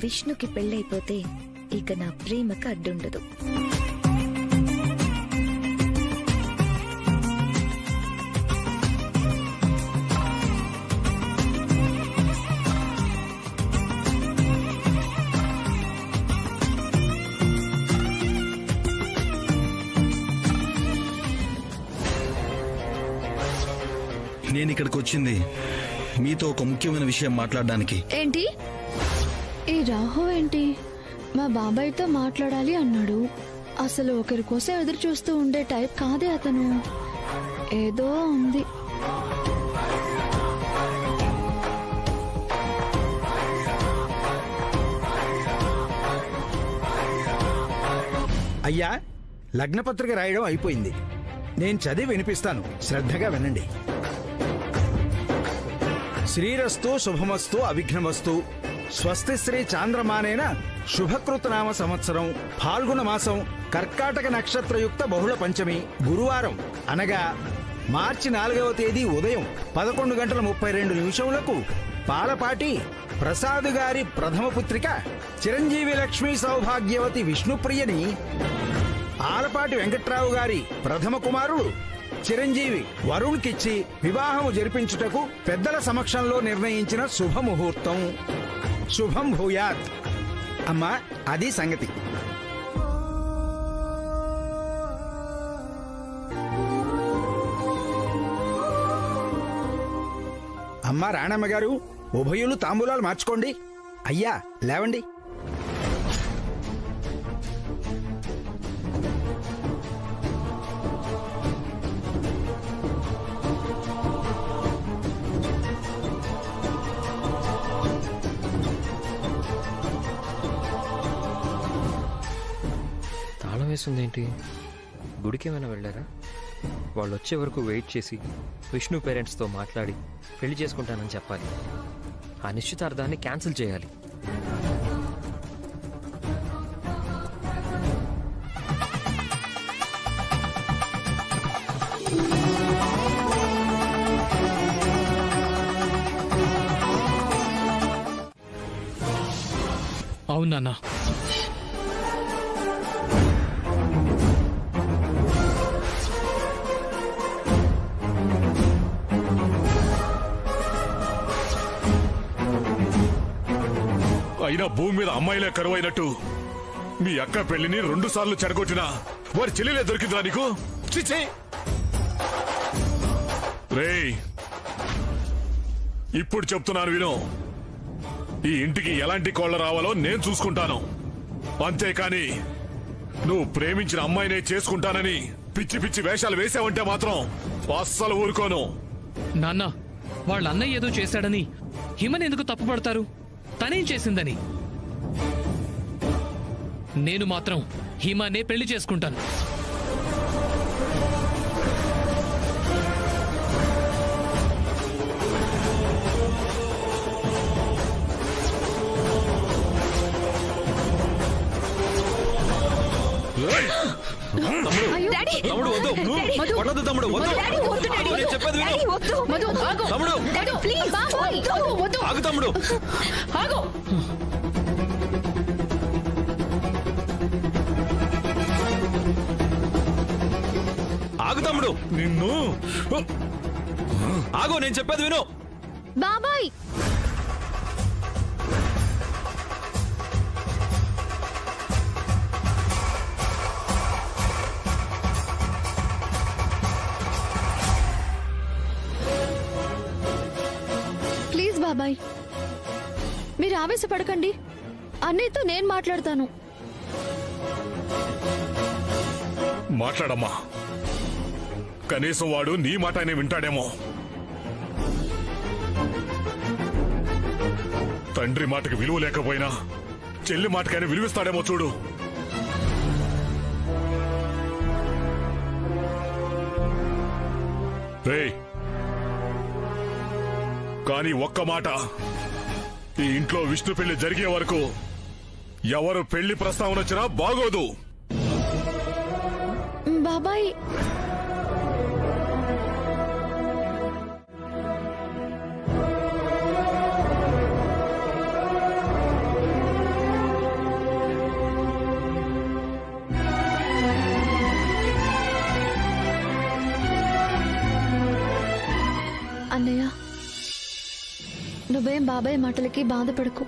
విష్ణుకి పెళ్ళైపోతే ఇక నా ప్రేమకు అడ్డుండదు. నేను ఇక్కడికి వచ్చింది మీతో ఒక ముఖ్యమైన విషయం మాట్లాడడానికి. ఏంటి? ఈ రాహు ఏంటి మా బాబాయ్తో మాట్లాడాలి అన్నాడు. అసలు ఒకరి కోసం ఎదురు చూస్తూ ఉండే టైప్ కాదే అతను. ఏదో ఉంది. అయ్యా, లగ్నపత్రిక రాయడం అయిపోయింది. నేను చదివి వినిపిస్తాను, శ్రద్ధగా వినండి. శ్రీరస్తు శుభమస్తు అవిఘ్నమస్తు. స్వస్తి శ్రీ చాంద్రమానేన శుభకృతనామ సంవత్సరం ఫాల్గుణ మాసం కర్కాటక నక్షత్రయుక్త బహుళ పంచమి గురువారం అనగా మార్చి 4వ తేదీ ఉదయం 11:32 పాలపాటి ప్రసాద్ గారి ప్రథమ పుత్రిక చిరంజీవి లక్ష్మీ సౌభాగ్యవతి విష్ణుప్రియని ఆలపాటి వెంకట్రావు గారి ప్రథమ కుమారుడు చిరంజీవి వరుణ్ కిచ్చి వివాహము జరిపించుటకు పెద్దల సమక్షంలో నిర్ణయించిన శుభముహూర్తం. శుభం భూయాత్. అమ్మా, అది సంగతి. అమ్మా రాణమ్మ గారు, ఉభయులు తాంబూలాలు మార్చుకోండి. అయ్యా లేవండి. వేసిందేంటి? గుడికి ఏమైనా వెళ్ళారా? వాళ్ళు వచ్చే వరకు వెయిట్ చేసి విష్ణు పేరెంట్స్తో మాట్లాడి పెళ్లి చేసుకుంటానని చెప్పాలి. ఆ నిశ్చితార్థాన్ని క్యాన్సిల్ చేయాలి. అవునా? అయినా భూమి మీద అమ్మాయిలే కరువైనట్టు మీ అక్క పెళ్లిని 2 సార్లు చెడగొట్టినా వారి చెల్లెలే దొరికిందిరా నీకు? చిచ్చే రేయ్, ఇప్పుడు చెప్తున్నాను విను. ఈ ఇంటికి ఎలాంటి కోళ్ల రావాలో నేను చూసుకుంటాను. అంతేకాని నువ్వు ప్రేమించిన అమ్మాయినే చేసుకుంటానని పిచ్చి పిచ్చి వేషాలు వేసావంటే మాత్రం అస్సలు ఊరుకోను. నాన్న, వాళ్ళ అన్నయ్య ఏదో చేశాడని హిమని ఎందుకు తప్పుపడతారు? తనేం చేసిందని? నేను మాత్రం హిమానే పెళ్లి చేసుకుంటాను. తమ్ముడు వద్దు, వద్దు తమ్ముడు, వద్దు. చెప్పేది తమ్ముడు, ఆగు తమ్ముడు. ఆగు తమ్ముడు, నిన్ను ఆగు, నేను చెప్పేది విను. బాబాయ్, ప్లీజ్ బాబాయ్, మీరు ఆవేశపడకండి. అన్నయ్యతో నేను మాట్లాడతాను. మాట్లాడమ్మా, కనీసం వాడు నీ మాట వింటాడేమో. తండ్రి మాటకి విలువ లేకపోయినా చెల్లి మాటకైనా విలువిస్తాడేమో చూడు. రేయ్, కానీ ఒక్క మాట, ఈ ఇంట్లో విష్ణు పెళ్లి జరిగే వరకు ఎవరు పెళ్లి ప్రస్తావన వచ్చినా బాగోదు. బాబాయ్, అన్నయ్య, నువ్వేం బాబాయ్ మాటలకి బాధపడకు.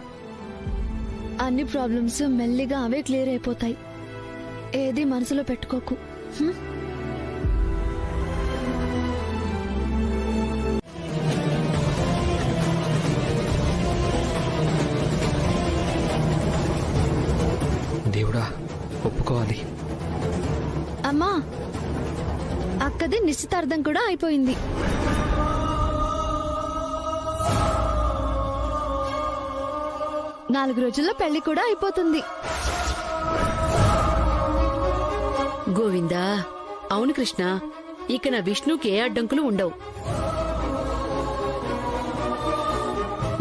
అన్ని ప్రాబ్లమ్స్ మెల్లిగా అవే క్లియర్ అయిపోతాయి. ఏది మనసులో పెట్టుకోకు. దేవుడా, ఒప్పుకోవాలి. అమ్మా, అక్కది నిశ్చితార్థం కూడా అయిపోయింది. నాలుగు రోజుల్లో పెళ్లి కూడా అయిపోతుంది. గోవిందా, అవును కృష్ణ, ఇక నా విష్ణుకి ఏ అడ్డంకులు ఉండవు.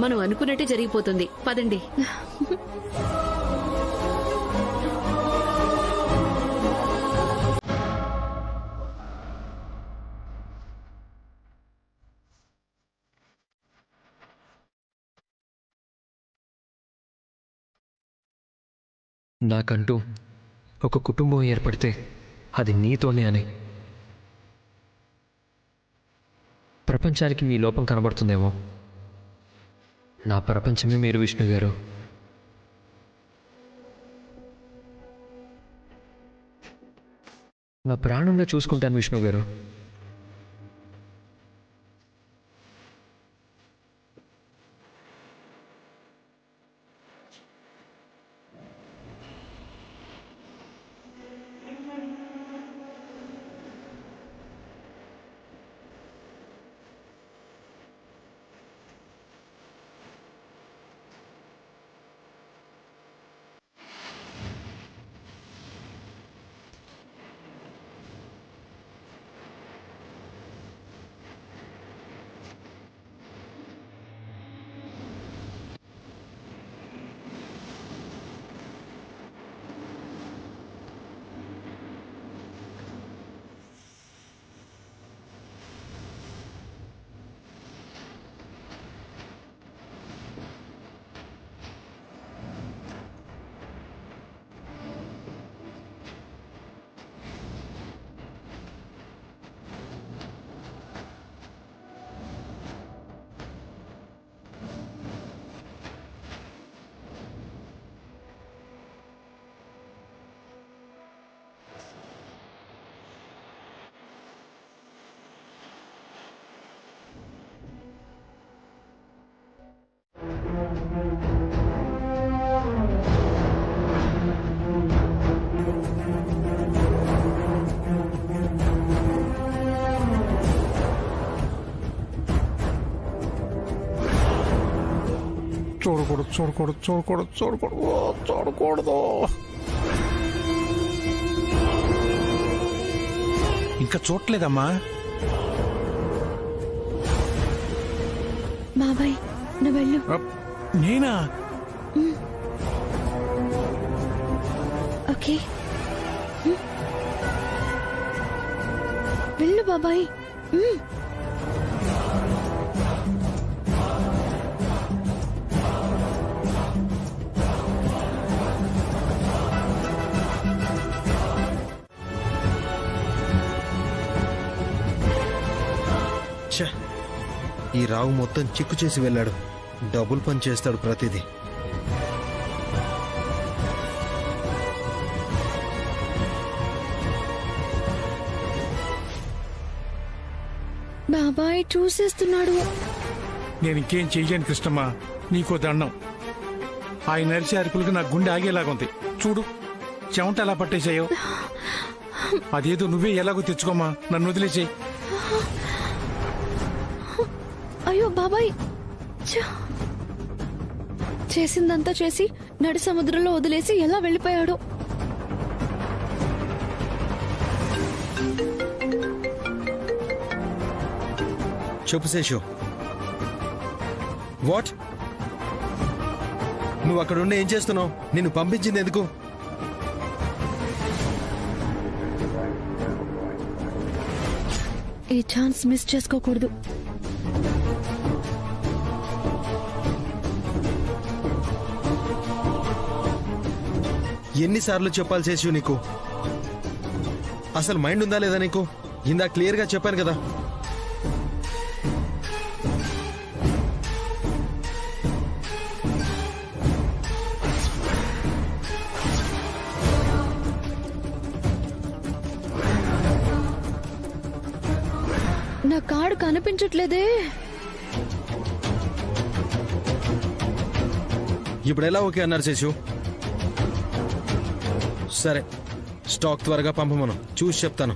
మనం అనుకున్నట్టే జరిగిపోతుంది. పదండి. నాకంటూ ఒక కుటుంబం ఏర్పడితే అది నీతోనే అని. ప్రపంచానికి మీ లోపం కనబడుతుందేమో, నా ప్రపంచమే మీరు విష్ణు గారు. నా ప్రాణంలో చూసుకుంటాను విష్ణు గారు. చూడకూడదు. ఇంకా చూడలేదమ్మా. బాబాయ్, నువ్వు వెళ్ళు. నేనా? ఓకే, వెళ్ళు బాబాయ్. ఈ రావు మొత్తం చిక్కు చేసి వెళ్ళాడు. డబుల్ పని చేస్తాడు ప్రతిదీ. బాబాయ్ చూసేస్తున్నాడు. నేను ఇంకేం చెయ్యను కృష్ణమ్మ, నీకో దండం. ఆయన నరిచే అరుపులకు నా గుండె ఆగేలాగుంది. చూడు, చెమట ఎలా పట్టేశాయో. అదేదో నువ్వే ఎలాగో తెచ్చుకోమా, నన్ను వదిలేసేయి. అయ్యో బాబాయ్, చేసిందంతా చేసి నడి సముద్రంలో వదిలేసి ఎలా వెళ్ళిపోయాడు. చెప్పు శేషు. వాట్? నువ్వు అక్కడ ఉండి ఏం చేస్తున్నావు? నిన్ను పంపించింది ఎందుకు? ఈ ఛాన్స్ మిస్ చేసుకోకూడదు. ఎన్నిసార్లు చెప్పాలి శేషు నీకు? అసలు మైండ్ ఉందా లేదా నీకు? ఇందా క్లియర్ గా చెప్పాను కదా. నా కార్డు కనిపించట్లేదే. ఇప్పుడు ఎలా ఓకే అన్నారు శేషు? సరే, స్టాక్ త్వరగా పంపమను, చూసి చెప్తాను.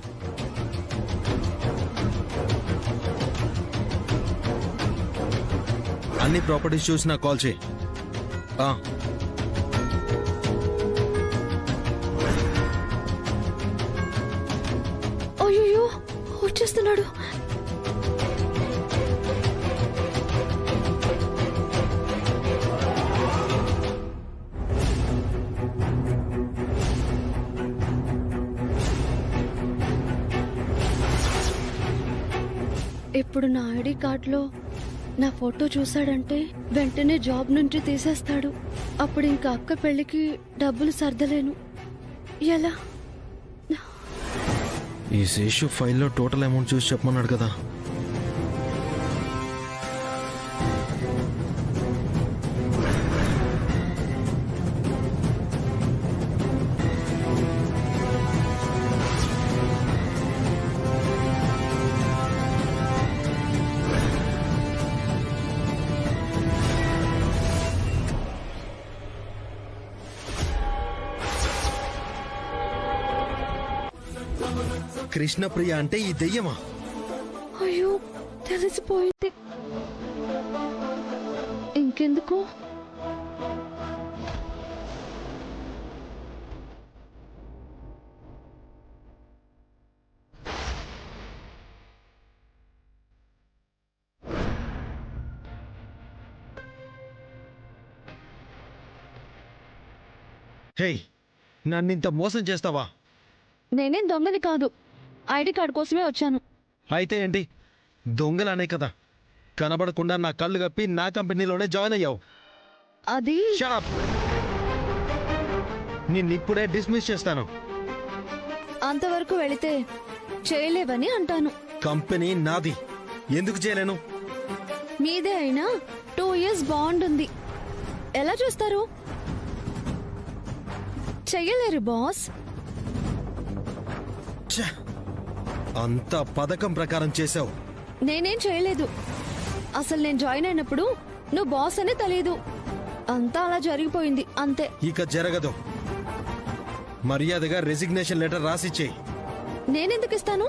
అన్ని ప్రాపర్టీస్ చూసి నాకు కాల్ చేయి. అయ్యో, వచ్చేస్తున్నాడు. ఇప్పుడు నా ఐడి కార్డులో నా ఫోటో చూశాడంటే వెంటనే జాబ్ నుంచి తీసేస్తాడు. అప్పుడు ఇంకా అక్క పెళ్లికి డబ్బులు సర్దలేను. ఎలా? ఈ శేషు ఫైల్లో టోటల్ అమౌంట్ చూసి చెప్పమన్నాడు కదా. కృష్ణప్రియ అంటే ఈ దెయ్యమా? అయ్యో, తెలిసిపోయింది. ఇంకెందుకు? హే, నన్నింత మోసం చేస్తావా? నేనేం దొంగని కాదు, ఐడి కార్డు కోసమే వచ్చాను. అయితే ఏంటి? దొంగలనే కదా కనబడకుండా నా కళ్ళు కప్పి నా కంపెనీలోనే జాయిన్ అయ్యావు. అది Shut up! నిన్నిప్పుడే డిస్మిస్ చేస్తాను. అంతవరకు వెళితే చేయలేవని అంటాను. కంపెనీ నాది, ఎందుకు చేయలేను? మీదే అయినా 2 years బాండ్ ఉంది. ఎలా చూస్తారు? చెయ్యలేరు బాస్. ఛ! అంతా పథకం ప్రకారం చేశావు. నేనేం చేయలేదు. అసలు నేను జాయిన్ అయినప్పుడు నువ్వు బాస్ అని తెలియదు. అంతా అలా జరిగిపోయింది అంతే. ఇక జరగదు. మర్యాదగా రెసిగ్నేషన్ లెటర్ రాసిచ్చేయి. నేనెందుకు ఇస్తాను?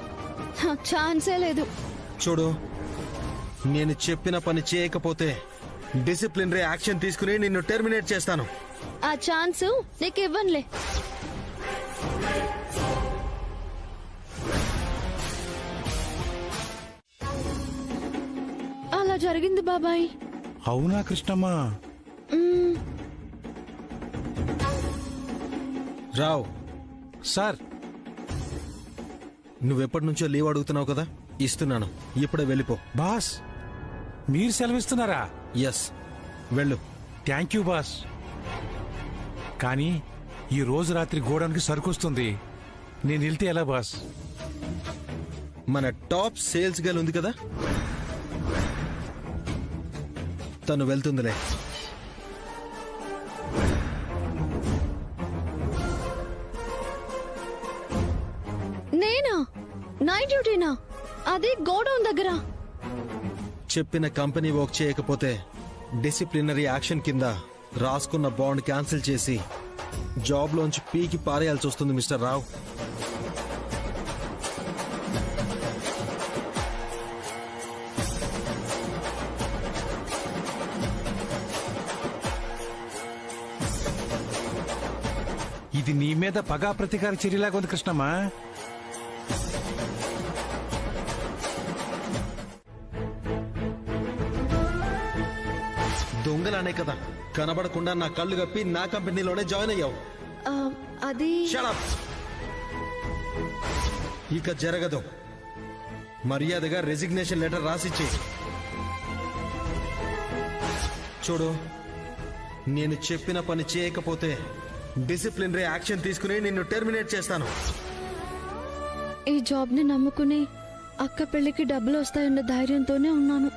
ఛాన్సే లేదు. చూడు, నేను చెప్పిన పని చేయకపోతే డిసిప్లినరీ యాక్షన్ తీసుకుని నిన్ను టెర్మినేట్ చేస్తాను. ఆ ఛాన్స్ నీకు ఇవ్వనులే. అలా జరిగింది బాబాయ్. అవునా కృష్ణమ్మా? మ్మ్. రావ్, సార్, నువ్వెప్పటి నుంచో లీవ్ అడుగుతున్నావు కదా, ఇస్తున్నాను. ఇప్పుడే వెళ్ళిపో. బాస్ మీరు సెలవిస్తున్నారా? ఎస్, వెళ్ళు. Thank you boss. కానీ ఈ రోజు రాత్రి గోడానికి సరుకొస్తుంది. నేను వెళ్తే ఎలా బాస్? మన టాప్ సేల్స్ గర్ల్ ఉంది కదా, తను వెళ్తుందిలే. నేనా? నైట్ డ్యూటీనా? అది గోడౌన్ దగ్గర. చెప్పిన కంపెనీ వర్క్ చేయకపోతే డిసిప్లినరీ యాక్షన్ కింద రాసుకున్న బాండ్ క్యాన్సిల్ చేసి జాబ్ లోంచి పీకి పారేయాల్సి వస్తుంది మిస్టర్ రావ్. ఇది నీ మీద పగా ప్రతీకార చర్యలాగా ఉంది కృష్ణమ్మా. దొంగలనే కదా కనబడకుండా నా కళ్ళు కప్పి నా కంపెనీలోనే జాయిన్ అయ్యావు. ఆ, అది Shut up! ఇక జరగదు. మర్యాదగా రెసిగ్నేషన్ లెటర్ రాసిచ్చి చూడు. నేను చెప్పిన పని చేయకపోతే డిసిప్లినరీ యాక్షన్ తీసుకుని నిన్ను టెర్మినేట్ చేస్తాను. ఈ జాబ్ని నమ్ముకుని అక్క పెళ్లికి డబ్బులు వస్తాయన్న ధైర్యంతోనే ఉన్నాను.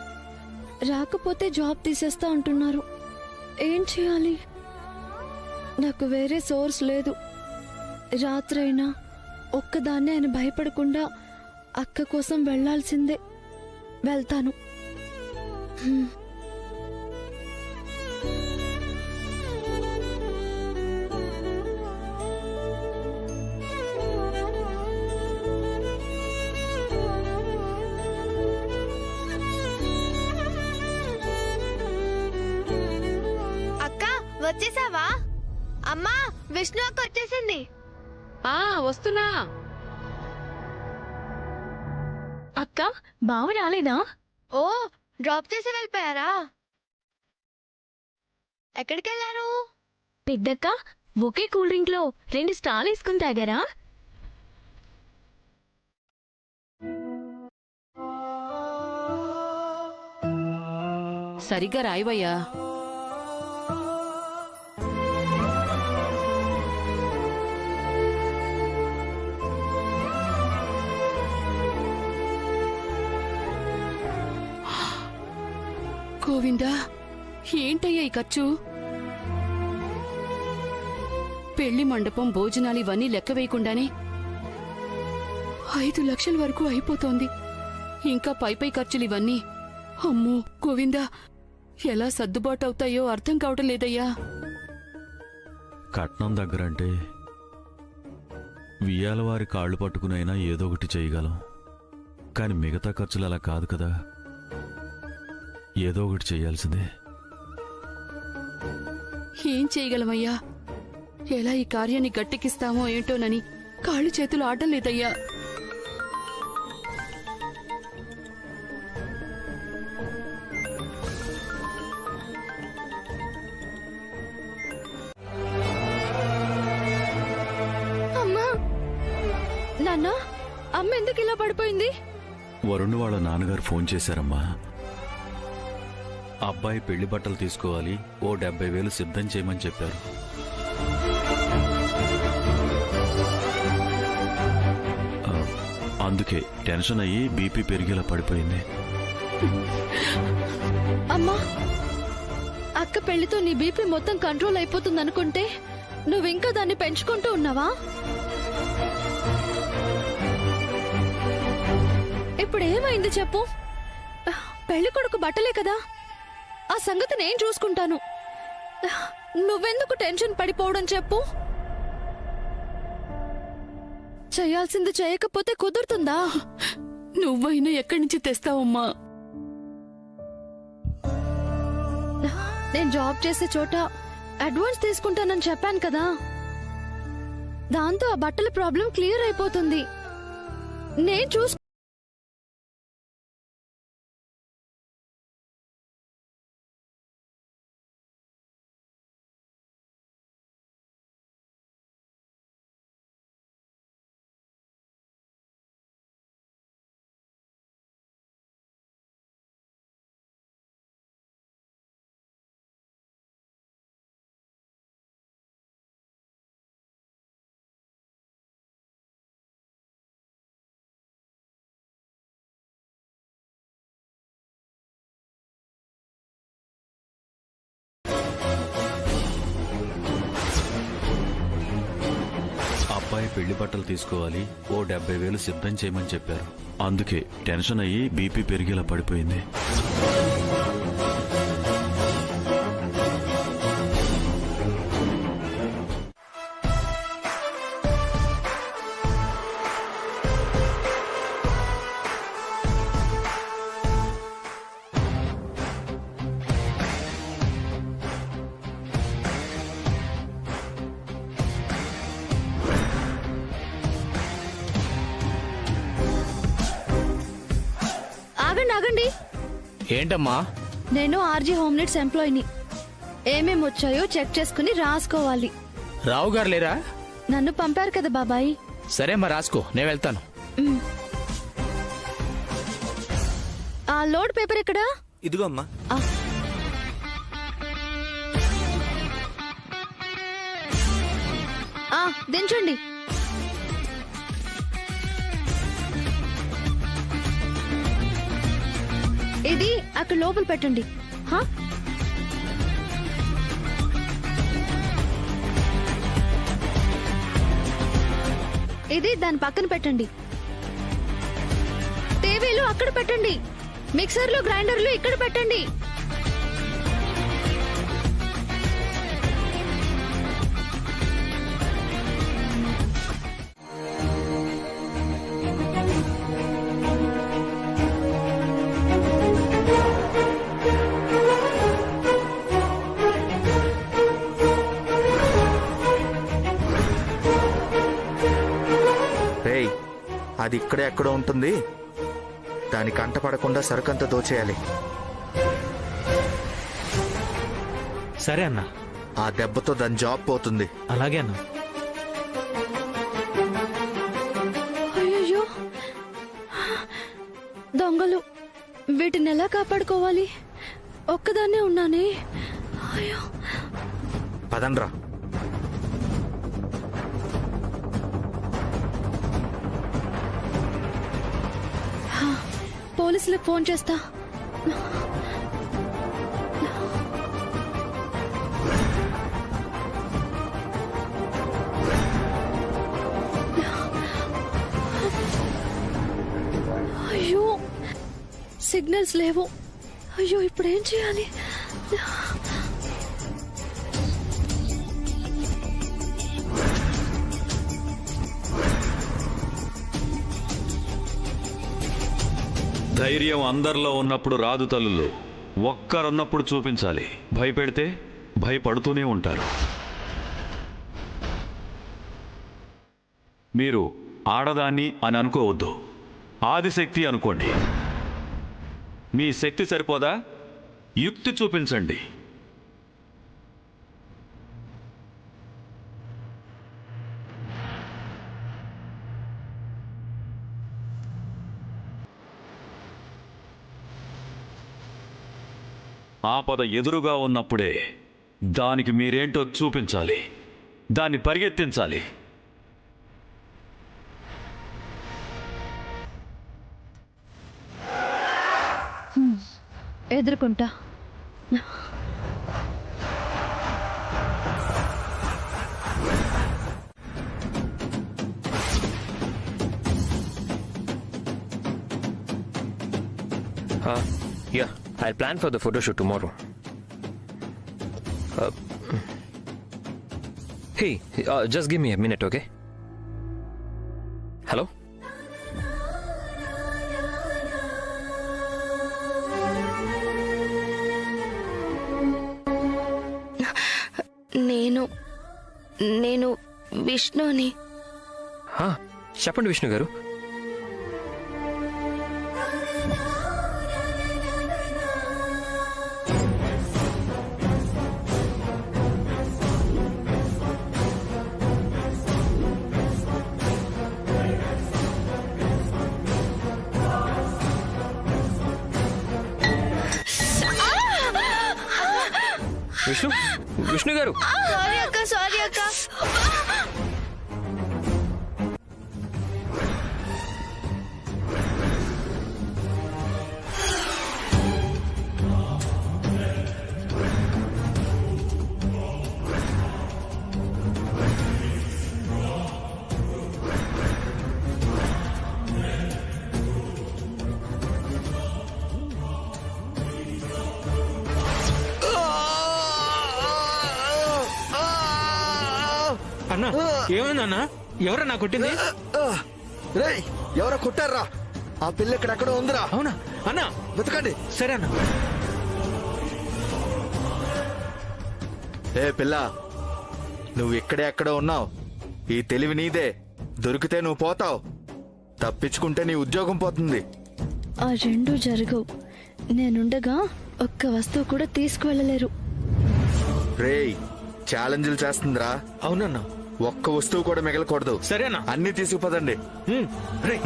రాకపోతే జాబ్ తీసేస్తా అంటున్నారు. ఏం చేయాలి? నాకు వేరే సోర్స్ లేదు. రాత్రైనా ఒక్కదాన్నే ఆయన భయపడకుండా అక్క కోసం వెళ్లాల్సిందే. వెళ్తాను. అక్క వచ్చేసావా? అమ్మా, విష్ణు అక్క వచ్చేసింది. వస్తున్నా. అక్క బావ రాలేదా? ఓ, డ్రాప్ చేసి వెళ్ళిపోయారా? ఎక్కడికి వెళ్ళారు? పెద్దక్క ఒకే కూల్ డ్రింక్ లో 2 స్టార్లు వేసుకుని తాగారా? సరిగ్గా రాయవయ్యా. గోవిందా, ఏంటయ్యా ఈ ఖర్చు? పెళ్లి మండపం, భోజనాలు ఇవన్నీ లెక్క వేయకుండానే 5 లక్షల వరకు అయిపోతోంది. ఇంకా పై ఖర్చులు ఇవన్నీ. అమ్మో గోవిందా, ఎలా సర్దుబాటు అవుతాయో అర్థం కావటం లేదయ్యా. కట్నం దగ్గరంటే వియ్యాల వారి కాళ్ళు పట్టుకునైనా ఏదో ఒకటి చేయగలం. కాని మిగతా ఖర్చులు అలా కాదు కదా. ఏదో ఒకటి చేయాల్సిందే. ఏం చేయగలమయ్యా? ఎలా ఈ కార్యాన్ని గట్టెక్కిస్తామో ఏంటోనని కాళ్ళు చేతులు ఆడడం లేదయ్యా. అమ్మా, నాన్న, అమ్మ ఎందుకు ఇలా పడిపోయింది? వరుణ్ వాళ్ళ నాన్నగారు ఫోన్ చేశారమ్మా. అబ్బాయి పెళ్లి బట్టలు తీసుకోవాలి, ఓ 70,000 సిద్ధం చేయమని చెప్పారు. అందుకే టెన్షన్ అయ్యి బీపీ పెరిగేలా పడిపోయింది. అమ్మా, అక్క పెళ్లితో నీ బీపీ మొత్తం కంట్రోల్ అయిపోతుంది అనుకుంటే నువ్వింకా దాన్ని పెంచుకుంటూ ఉన్నావా? ఇప్పుడు ఏమైంది చెప్పు? పెళ్లి కొడుకు బట్టలే కదా, ఆ సంగతి నేను చూసుకుంటాను. నువ్వెందుకు టెన్షన్ పడిపోవడం చెప్పు? చేయాల్సింది చేయకపోతే కుదురుతుందా? నువ్వైనా ఎక్కడి నుంచి తెస్తావమ్మా? నేను జాబ్ చేసే చోట అడ్వాన్స్ తీసుకుంటానని చెప్పాను కదా. దాంతో ఆ బట్టల ప్రాబ్లం క్లియర్ అయిపోతుంది. నేను చూసు అబ్బాయి పెళ్లి బట్టలు తీసుకోవాలి, ఓ 70,000 సిద్ధం చేయమని చెప్పారు. అందుకే టెన్షన్ అయ్యి బీపీ పెరిగేలా పడిపోయింది. ఆగండి. ఏంటమ్మా? నేను ఆర్జీ హోమ్ నీడ్స్ ఎంప్లాయీని. ఏమేమి వచ్చాయో చెక్ చేసుకుని రాసుకోవాలి. రావు గారు లేరా? నన్ను పంపారు కదా బాబాయ్. సరే మరి రాసుకో, నేను వెళ్తాను. ఆ లోడ్ పేపర్ ఎక్కడా? ఇదిగో అమ్మా. దించండి. ఇది అక్కడ లోపల పెట్టండి. ఇది దాని పక్కన పెట్టండి. టీవీలు అక్కడ పెట్టండి. మిక్సర్లు గ్రైండర్లు ఇక్కడ పెట్టండి. అది ఇక్కడే ఎక్కడో ఉంటుంది. దాని కంట పడకుండా సరుకంతా దోచేయాలి. సరే అన్నా. ఆ దెబ్బతో దాని జాబ్ పోతుంది. అలాగే అన్నా. అయ్యో, దొంగలు! వీటిని ఎలా కాపాడుకోవాలి? ఒక్కదాన్నే ఉన్నానే. అయ్యో, పదండ్రా. పోలీసులకు ఫోన్ చేస్తా. అయ్యో, సిగ్నల్స్ లేవు. అయ్యో, ఇప్పుడు ఏం చేయాలి? ధైర్యం అందరిలో ఉన్నప్పుడు రాదు తల్లులు, ఒక్కరున్నప్పుడు చూపించాలి. భయపెడితే భయపడుతూనే ఉంటారు. మీరు ఆడదాన్ని అని అనుకోవద్దు, ఆదిశక్తి అనుకోండి. మీ శక్తి సరిపోదా? యుక్తి చూపించండి. ఆపద ఎదురుగా ఉన్నప్పుడే దానికి మీరేంటో చూపించాలి, దాన్ని పరిగెత్తించాలి. ఎదుర్కొంటా. Yeah, I'll plan for the photo shoot tomorrow. Hey, just give me a minute, okay? Hello? నేను విష్ణుని. చెప్పండి విష్ణు గారు. విష్ణు గారు. సారీ అక్క. అన్నా, ఏమైందన్నా? ఎవరన్నా కొట్టింది? ఎవరో కొట్టారా? ఆ పిల్ల ఇక్కడెక్కడో ఉందిరా. అవునా అన్నా? వెతకండి. సరే అన్నా. ఏ పిల్ల, నువ్వు ఇక్కడే ఎక్కడో ఉన్నావు. ఈ తెలివి నీదే. దొరికితే నువ్వు పోతావు, తప్పించుకుంటే నీ ఉద్యోగం పోతుంది. ఆ రెండు జరగవు. నేనుండగా ఒక్క వస్తువు కూడా తీసుకువెళ్ళలేరు. రేయ్, ఛాలెంజ్లు చేస్తుందిరా. అవునన్నా. ఒక్క వస్తువు కూడా మిగలకూడదు. సరేనా? అన్ని తీసుకుపోదండి. రే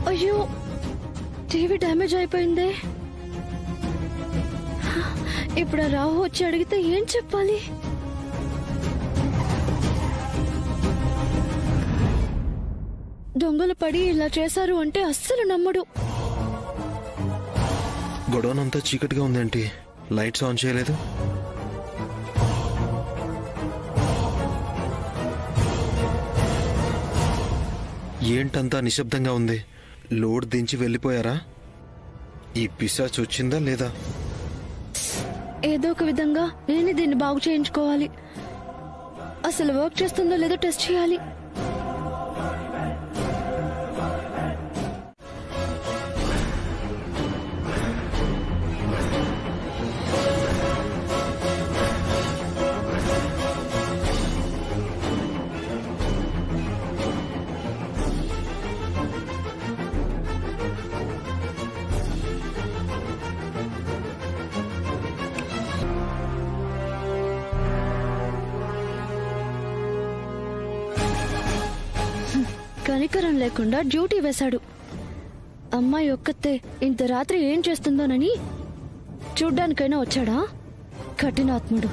అయ్యో, టీవీ డ్యామేజ్ అయిపోయిందే. ఇప్పుడు ఆ రాహు వచ్చి అడిగితే ఏం చెప్పాలి? దొంగలు పడి ఇలా చేశారు అంటే అస్సలు నమ్మడు. గొడవనంతా చీకటిగా ఉందేంటి? లైట్స్ ఆన్ చేయలేదు. ఏంటంతా నిశ్శబ్దంగా ఉంది? లోడ్ దించి వెళ్ళిపోయారా? ఈ పిశాచ్ వచ్చిందా లేదా? ఏదో ఒక విధంగా నేనే దీన్ని బాగు చేయించుకోవాలి. అసలు వర్క్ చేస్తుందో లేదో టెస్ట్ చేయాలి. కనికరం లేకుండా డ్యూటీ వేశాడు. అమ్మాయి ఒక్కతే ఇంత రాత్రి ఏం చేస్తుందోనని చూడ్డానికైనా వచ్చాడా? కఠినాత్ముడు.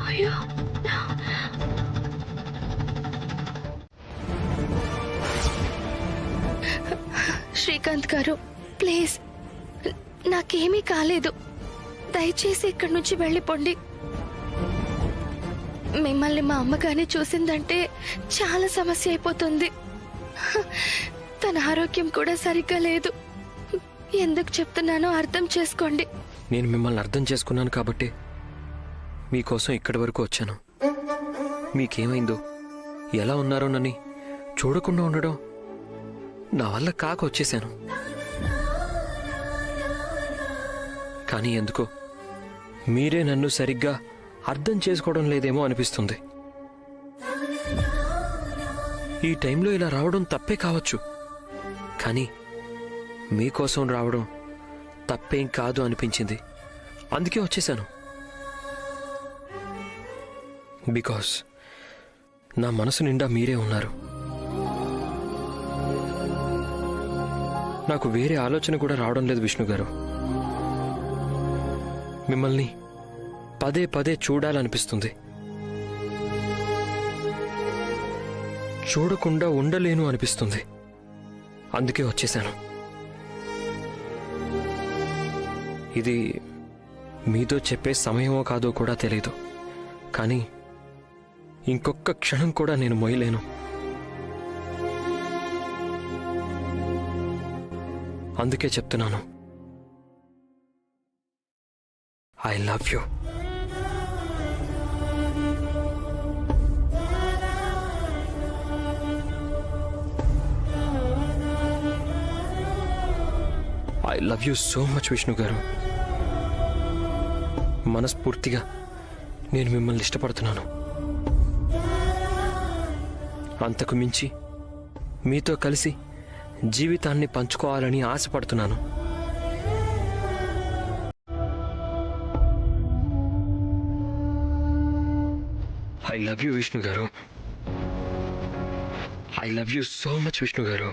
అయ్యో, శ్రీకాంత్ గారు, ప్లీజ్, నాకేమీ కాలేదు. దయచేసి ఇక్కడి నుంచి వెళ్ళిపోండి. మిమ్మల్ని మా అమ్మగాని చూసిందంటే చాలా సమస్య అయిపోతుంది. తన ఆరోగ్యం కూడా సరిగ్గా లేదు. ఎందుకు చెప్తున్నానో అర్థం చేసుకోండి. నేను మిమ్మల్ని అర్థం చేసుకున్నాను కాబట్టి మీకోసం ఇక్కడి వరకు వచ్చాను. మీకేమైందో, ఎలా ఉన్నారోనని చూడకుండా ఉండడం నా వల్ల కాక వచ్చేశాను. కానీ ఎందుకో మీరే నన్ను సరిగ్గా అర్థం చేసుకోవడం లేదేమో అనిపిస్తుంది. ఈ టైంలో ఇలా రావడం తప్పే కావచ్చు, కానీ మీకోసం రావడం తప్పేం కాదు అనిపించింది. అందుకే వచ్చేశాను. బికాస్ నా మనసు నిండా మీరే ఉన్నారు. నాకు వేరే ఆలోచన కూడా రావడం లేదు విష్ణు గారు. మిమ్మల్ని పదే పదే చూడాలనిపిస్తుంది. చూడకుండా ఉండలేను అనిపిస్తుంది. అందుకే వచ్చేశాను. ఇది మీతో చెప్పే సమయమో కాదో కూడా తెలియదు, కానీ ఇంకొక క్షణం కూడా నేను మోయలేను. అందుకే చెప్తున్నాను, I love you. I love you so much Vishnu గారు. మనస్ఫూర్తిగా నేను మిమ్మల్ని ఇష్టపడుతున్నాను. అంతకు మించి మీతో కలిసి జీవితాన్ని పంచుకోవాలని ఆశపడుతున్నాను. ఐ లవ్ యూ విష్ణు గారు. I love you so much Vishnu గారు.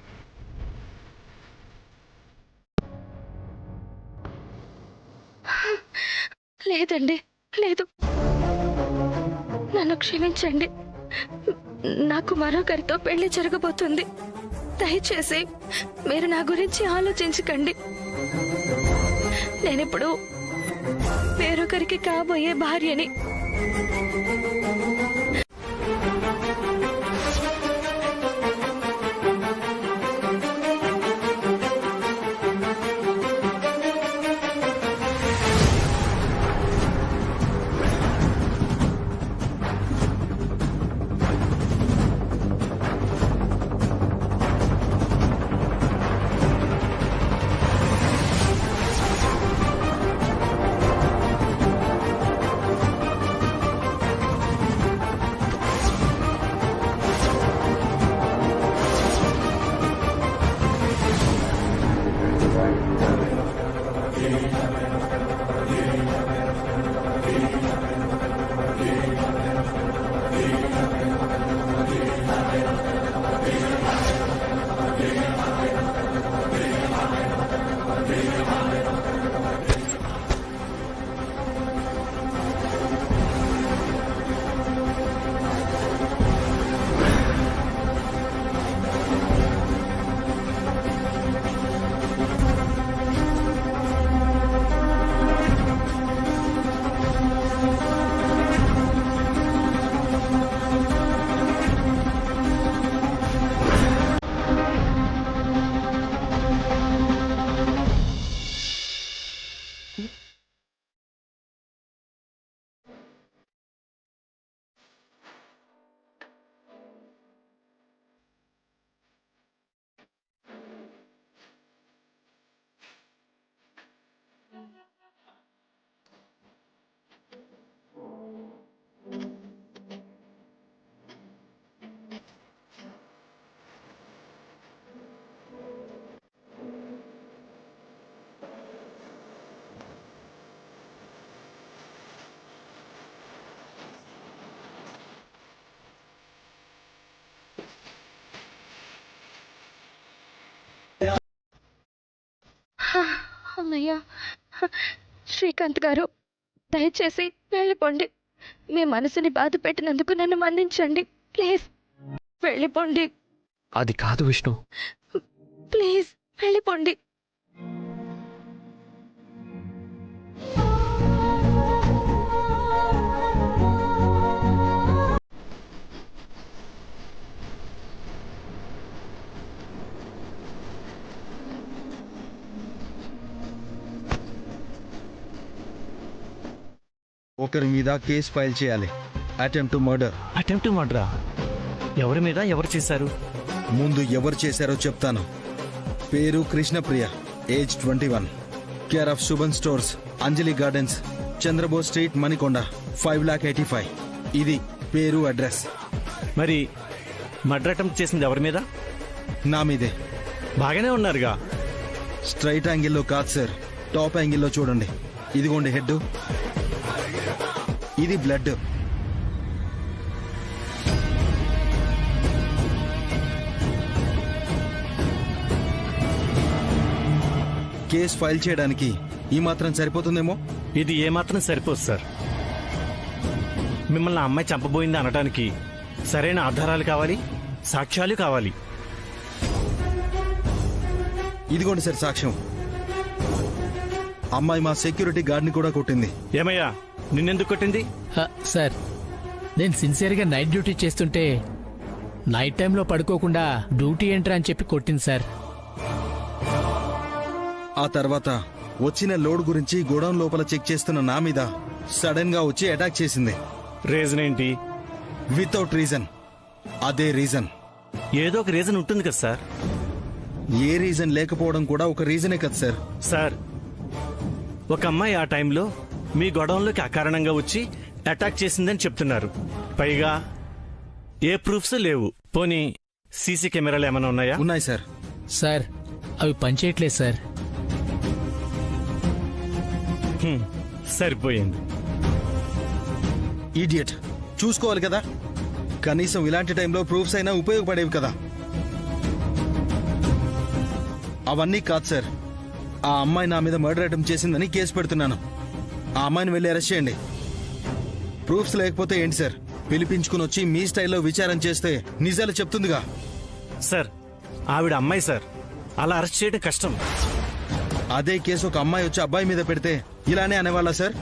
లేదండి, లేదు. నన్ను క్షమించండి. నాకు మరొకరితో పెళ్లి జరగబోతుంది. దయచేసి మీరు నా గురించి ఆలోచించకండి. నేనిప్పుడు వేరొకరికి కాబోయే భార్యని. అమ్మయ్య, శ్రీకాంత్ గారు, దయచేసి వెళ్ళిపోండి. మీ మనసుని బాధ పెట్టినందుకు నన్ను మన్నించండి. ప్లీజ్ వెళ్ళిపోండి. అది కాదు విష్ణు. ప్లీజ్ వెళ్ళిపోండి. ఒకరి మీద కేసు ఫైల్ చేయాలి. Attempt to murder. అటెంప్ట్ మర్డరా? ఎవరి మీద ఎవరు చేశారు? ముందు ఎవరు చేశారో చెప్తాను. పేరు Krishnapriya, age 21, care of Subhan stores, Anjali gardens, Chandrabose street, Manikonda, 5,85,000. ఇది పేరు, అడ్రస్. మరి మర్డర్ అటెంప్ట్ చేసింది ఎవరి మీద? నా మీదే. బాగానే ఉన్నారుగా. స్ట్రైట్ యాంగిల్లో కాదు సార్, టాప్ యాంగిల్లో చూడండి. ఇదిగోండి హెడ్, ఇది బ్లడ్. కేసు ఫైల్ చేయడానికి ఈ మాత్రం సరిపోతుందేమో. ఇది ఏమాత్రం సరిపోదు సార్. మిమ్మల్ని ఆ అమ్మాయి చంపబోయింది అనడానికి సరైన ఆధారాలు కావాలి, సాక్ష్యాలు కావాలి. ఇదిగోండి సార్ సాక్ష్యం. అమ్మాయి మా సెక్యూరిటీ గార్డ్ని కూడా కొట్టింది. ఏమయ్యా, నిన్నెందుకు కొట్టింది? సార్, నేను సిన్సియర్గా నైట్ డ్యూటీ చేస్తుంటే నైట్ టైంలో పడుకోకుండా డ్యూటీ ఎంటర్ అని చెప్పి కొట్టింది సార్. ఆ తర్వాత వచ్చిన లోడ్ గురించి గోడౌన్ లోపల చెక్ చేస్తున్న నా మీద సడన్ గా వచ్చి అటాక్ చేసింది. రీజన్ ఏంటి? Without reason. అదే రీజన్. ఏదో ఒక రీజన్ ఉంటుంది కదా సార్. ఏ రీజన్ లేకపోవడం కూడా ఒక రీజనే కదా సార్. సార్, ఒక అమ్మాయి ఆ టైంలో మీ గొడవంలోకి అకారణంగా వచ్చి అటాక్ చేసిందని చెప్తున్నారు. పైగా ఏ ప్రూఫ్స్ లేవు. పోనీ సీసీ కెమెరాలు ఏమైనా ఉన్నాయా? ఉన్నాయి సార్. సార్ అవి పనిచేయట్లేదు సార్. సరిపోయింది. ఈడియట్, చూసుకోవాలి కదా, కనీసం ఇలాంటి టైంలో ప్రూఫ్స్ అయినా ఉపయోగపడేవి కదా. అవన్నీ కాదు సార్, ఆ అమ్మాయి నా మీద మర్డర్ అటెంప్ట్ చేసిందని కేసు పెడుతున్నాను. ఆ అమ్మాయిని వెళ్ళి అరెస్ట్ చేయండి. ప్రూఫ్స్ లేకపోతే ఏంటి సార్, పిలిపించుకుని వచ్చి మీ స్టైల్లో విచారం చేస్తే నిజాలు చెప్తుందిగా. సార్ ఆవిడ అమ్మాయి సార్, అలా అరెస్ట్ చేయడం కష్టం. అదే కేసు ఒక అమ్మాయి వచ్చి అబ్బాయి మీద పెడితే ఇలానే అనేవాళ్ళ సార్?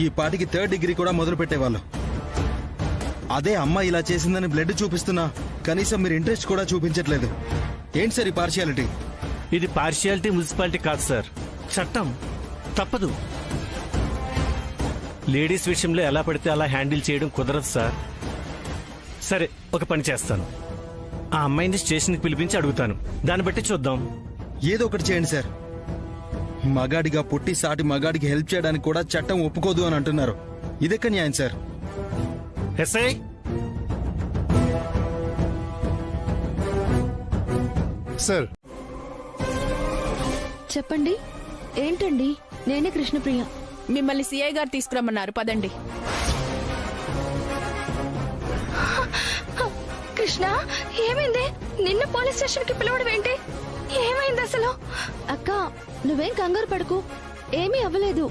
ఈ పాటికి 3rd డిగ్రీ కూడా మొదలు పెట్టేవాళ్ళు. అదే అమ్మాయి ఇలా చేసిందని బ్లడ్ చూపిస్తున్నా కనీసం మీరు ఇంట్రెస్ట్ కూడా చూపించట్లేదు. ఏంటి సార్ ఈ పార్షియాలిటీ? ఇది పార్షియాలిటీ, మున్సిపాలిటీ కాదు సార్, చట్టం. తప్పదు. లేడీస్ విషయంలో ఎలా పడితే అలా హ్యాండిల్ చేయడం కుదరదు సార్. సరే, ఒక పని చేస్తాను. ఆ అమ్మాయిని స్టేషన్కి పిలిపించి అడుగుతాను. దాన్ని బట్టి చూద్దాం. ఏదో ఒకటి చేయండి సార్. మగాడిగా పుట్టి సాటి మగాడికి హెల్ప్ చేయడానికి కూడా చట్టం ఒప్పుకోదు అని అంటున్నారు. ఇదెక్క న్యాయం సార్? SI, sir. చెప్పండి. ఏంటండి? నేనే కృష్ణప్రియ. మిమ్మల్ని సిఐ గారు తీసుకురమ్మన్నారు, పదండి. కృష్ణ, ఏమైంది? నిన్న పోలీస్ స్టేషన్ కి పిలవడం ఏంటి? ఏమైంది అసలు? అక్క, నువ్వేం కంగారు పడకు, ఏమీ అవ్వలేదు.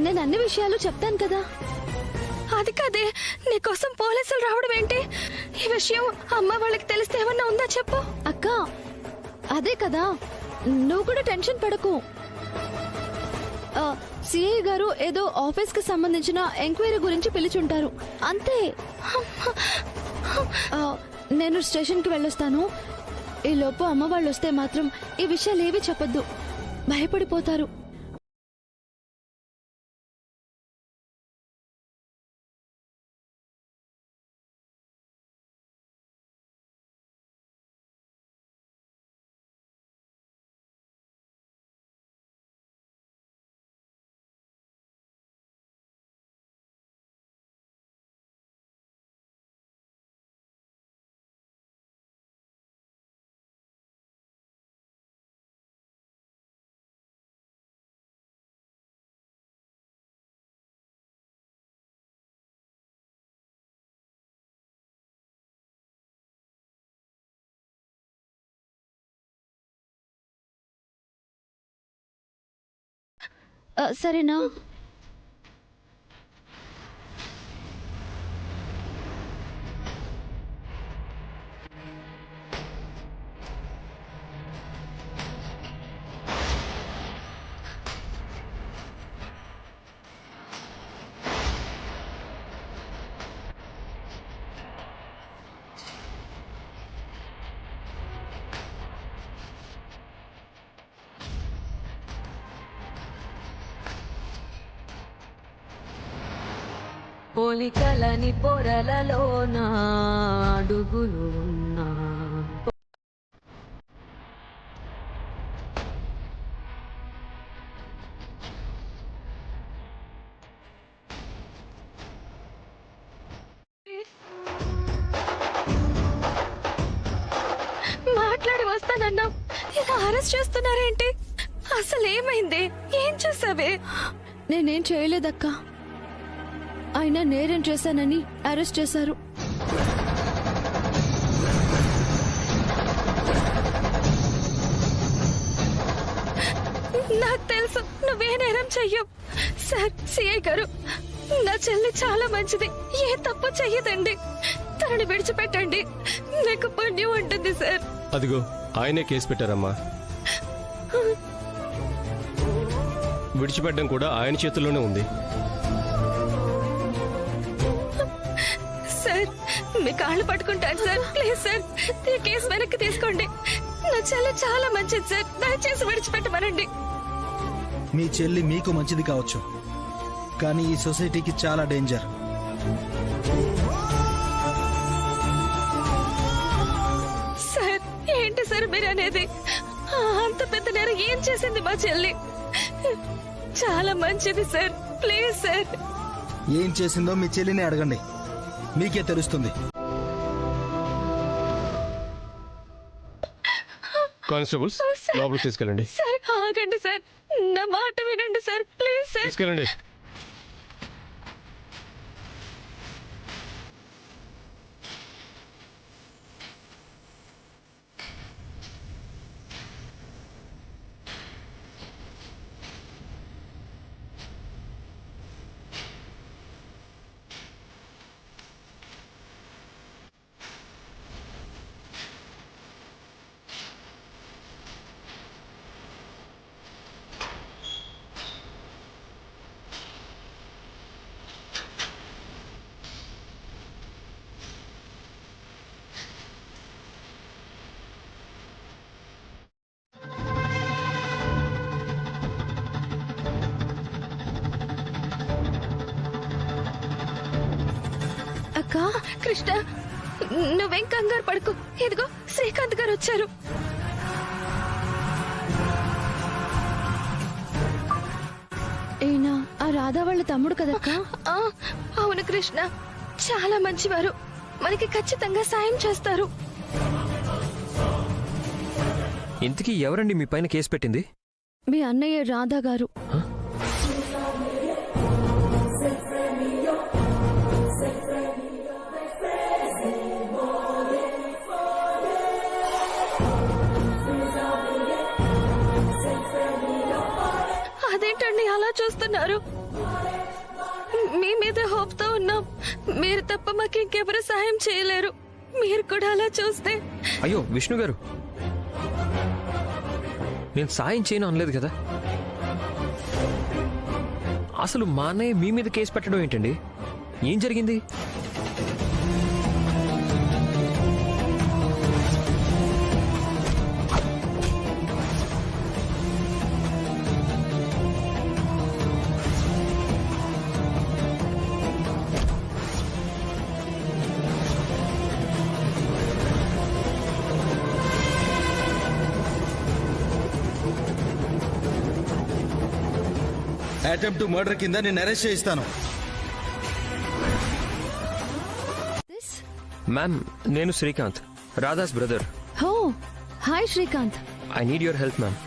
నేను అన్ని విషయాలు చెప్తాను కదా. అది కాదే, నీకోసం పోలీసులు రావడం ఏంటి? ఈ విషయం అమ్మ వాళ్ళకి తెలిస్తే ఏమన్నా ఉందా చెప్పు. అక్క, అదే కదా, నువ్వు కూడా టెన్షన్ పడకు. సిఐ గారు ఏదో ఆఫీస్ కి సంబంధించిన ఎంక్వైరీ గురించి పిలిచుంటారు, అంతే. నేను స్టేషన్ కి వెళ్ళొస్తాను. ఈ లోపు అమ్మ వాళ్ళు వస్తే మాత్రం ఈ విషయాలు ఏవి చెప్పొద్దు, భయపడిపోతారు. సరేనా? పోలికలని పొరలలోన అడుగులు ఉన్నా. మాట్లాడి వస్తానన్నా, ఇలా అరెస్ట్ చేస్తున్నారేంటి? అసలు ఏమైంది? ఏం చేసావే? నేనేం చేయలేదక్క, ఆయన నేరేం చేశానని అరెస్ట్ చేశారు. నాకు తెలుసు నువ్వే నేరం చెయ్యవు. సార్, సిఐ గారు, నా చెల్లి చాలా మంచిది, ఏ తప్పు చెయ్యదండి. తనని విడిచిపెట్టండి, మీకు పుణ్యం ఉంటుంది సార్. అదిగో ఆయనే కేసు పెట్టారమ్మా. విడిచిపెట్టడం కూడా ఆయన చేతుల్లోనే ఉంది. సార్, మీ కాళ్ళు పట్టుకుంటాను సార్, ప్లీజ్ సార్, ఈ కేసు వెనక్కి తీసుకోండి. నా చెల్లి చాలా మంచిది సార్, దయచేసి విడిచిపెట్టమనండి. మీ చెల్లి మీకు మంచిది కావచ్చు, కానీ ఈ సొసైటీకి చాలా డేంజర్. సార్, ఏంటి సార్ మీరు అనేది? అంత పెద్ద నేరం ఏం చేసింది మా చెల్లి? చాలా మంచిది సార్. Please sir. ఏం చేసిందో మీ చెల్లిని అడగండి, మీకే తెలుస్తుంది. కానిస్టేబుల్స్ లోపలికి తీసుకెళ్ళండి. సార్ ఆగండి సార్, నా మాట వినండి సార్. Please sir. తీసుకెళ్ళండి. అక్క, కృష్ణ, నువ్వేం కంగారు పడుకో. ఇదిగో శ్రీకాంత్ గారు వచ్చారు. ఏనా ఆ రాధా వాళ్ళ తమ్ముడు కదక్కా? అవును కృష్ణ, చాలా మంచివారు. మనకి ఖచ్చితంగా సాయం చేస్తారు. ఇంతకీ ఎవరండి మీ పైన కేసు పెట్టింది? మీ అన్నయ్య రాధా గారు. అదేంటండి అలా చూస్తున్నారు? మీ మీద హోప్ తో ఉన్నాం. మీరు తప్ప మాకు ఇంకెవరు సహాయం చేయలేరు. మీరు కూడా అలా చూస్తే. అయ్యో విష్ణు గారు, నేను సాయం చేయను అనలేదు కదా. అసలు మా అన్నయ్య మీ మీద కేసు పెట్టడం ఏంటండి? ఏం జరిగింది? అటెంప్ట్ టు మర్డర్ కింద నేను అరెస్ట్ చేయిస్తాను. మ్యామ్, నేను Srikanth, Radha's brother. Oh, hi Srikanth. I need your help ma'am.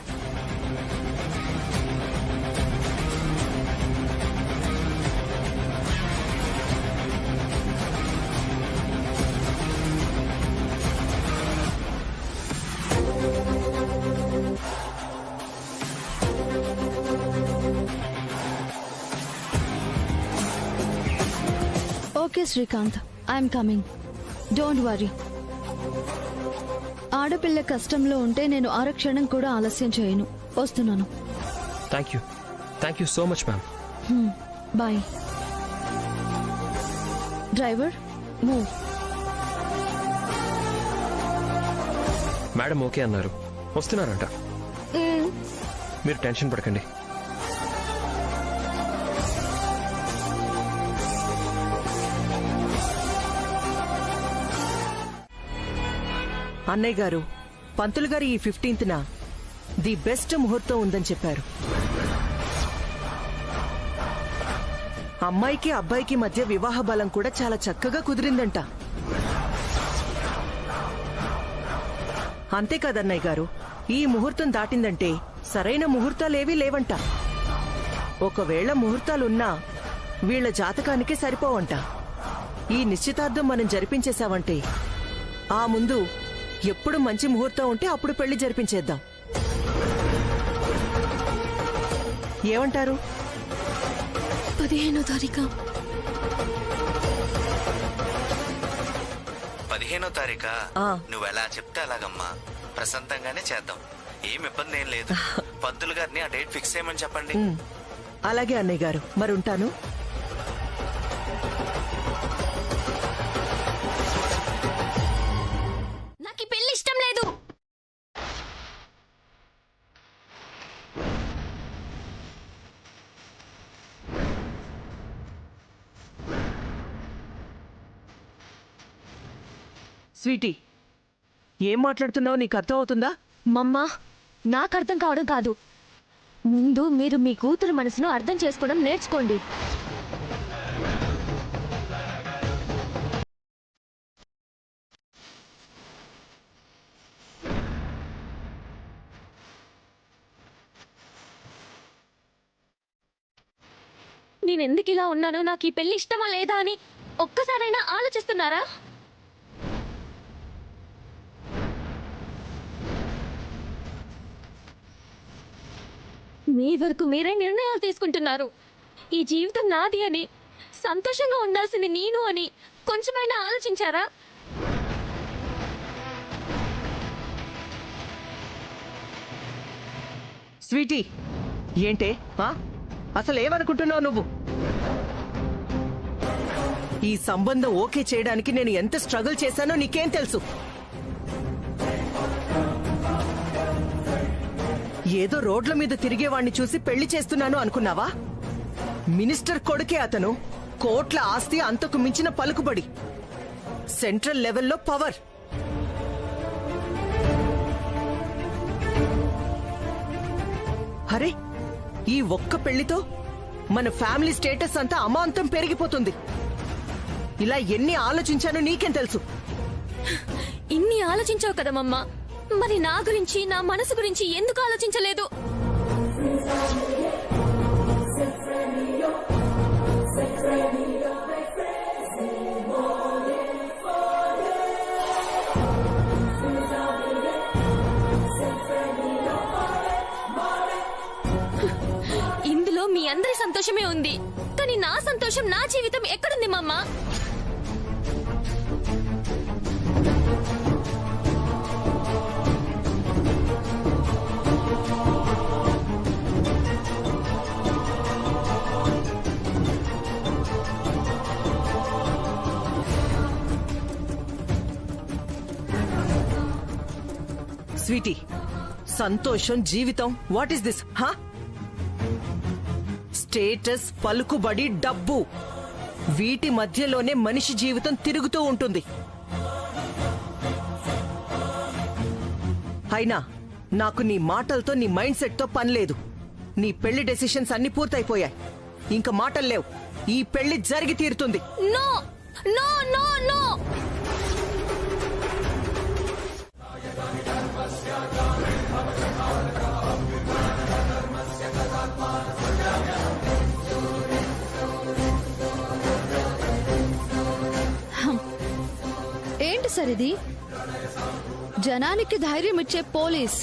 Okay Srikanth, I'm coming. Don't worry. ఆడపిల్ల కష్టంలో ఉంటే నేను ఆరక్షణం కూడా ఆలస్యం చేయను. వస్తున్నాను. Thank you so much ma'am. Bye. Driver, move. Madam okay అన్నారు, వస్తున్నారంట. మీరు టెన్షన్ పడకండి. అన్నయ్య గారు, పంతులు గారు ఈ 15న ది బెస్ట్ ముహూర్తం ఉందని చెప్పారు. అమ్మాయికి అబ్బాయికి మధ్య వివాహ బలం కూడా చాలా చక్కగా కుదిరిందంట. అంతేకాదన్నయ్య గారు, ఈ ముహూర్తం దాటిందంటే సరైన ముహూర్తాలేవీ లేవంట. ఒకవేళ ముహూర్తాలున్నా వీళ్ల జాతకానికే సరిపోవంట. ఈ నిశ్చితార్థం మనం జరిపించేశావంటే ఆ ముందు ఎప్పుడు మంచి ముహూర్తం ఉంటే అప్పుడు పెళ్లి జరిపించేద్దాం. ఏమంటారు? 15వ తారీఖు. 15వ తారీఖా? నువ్వెలా చెప్తే అలాగమ్మా. ప్రశాంతంగానే చేద్దాం, ఏం ఇబ్బంది ఏం లేదు. పంతులు గారిని ఆ డేట్ ఫిక్స్ చేయమని చెప్పండి. అలాగే అన్నయ్య గారు, మరి ఉంటాను. నాకు పెళ్లి ఇష్టం లేదు. స్వీటీ, ఏం మాట్లాడుతున్నావు? నీకు అర్థం అవుతుందా? మమ్మా, నాకు అర్థం కావడం కాదు, ముందు మీరు మీ కూతురు మనసును అర్థం చేసుకోవడం నేర్చుకోండి. నేనెందుకు ఇలా ఉన్నానో, నాకు ఈ పెళ్లి ఇష్టమా లేదా అని ఒక్కసారైనా ఆలోచిస్తున్నారా? మీ వరకు మీరే నిర్ణయాలు తీసుకుంటున్నారు. ఈ జీవితం నాది అని, సంతోషంగా ఉండాల్సింది నేను అని కొంచెమైనా ఆలోచించారా? స్వీటీ, ఏంటే అసలు ఏమనుకుంటున్నావు నువ్వు? ఈ సంబంధం ఓకే చేయడానికి నేను ఎంత స్ట్రగుల్ చేశానో నీకేం తెలుసు? ఏదో రోడ్ల మీద తిరిగేవాణ్ణి చూసి పెళ్లి చేస్తున్నాను అనుకున్నావా? మినిస్టర్ కొడుకే అతను. కోట్ల ఆస్తి, అంతకు మించిన పలుకుబడి, సెంట్రల్ లెవెల్లో పవర్. అరే, ఈ ఒక్క పెళ్లితో మన ఫ్యామిలీ స్టేటస్ అంతా అమాంతం పెరిగిపోతుంది. ఇలా ఎన్ని ఆలోచించానో నీకేం తెలుసు? ఇన్ని ఆలోచించావు కదమ్మా, మరి నా గురించి, నా మనసు గురించి ఎందుకు ఆలోచించలేదు? ఇందులో మీ అందరి సంతోషమే ఉంది, కానీ నా సంతోషం, నా జీవితం ఎక్కడుంది మమ్మా? స్వీటీ, సంతోషం, జీవితం, వాట్ ఈస్ దిస్? స్టేటస్, పలుకుబడి, డబ్బు, వీటి మధ్యలోనే మనిషి జీవితం తిరుగుతూ ఉంటుంది. అయినా నాకు నీ మాటలతో, నీ మైండ్ సెట్ తో పనిలేదు. నీ పెళ్లి డెసిషన్స్ అన్ని పూర్తయిపోయాయి. ఇంకా మాటలు లేవు. ఈ పెళ్లి జరిగి తీరుతుంది. No no no no. ఏంటి సార్ ఇది? జనానికి ధైర్యం ఇచ్చే పోలీస్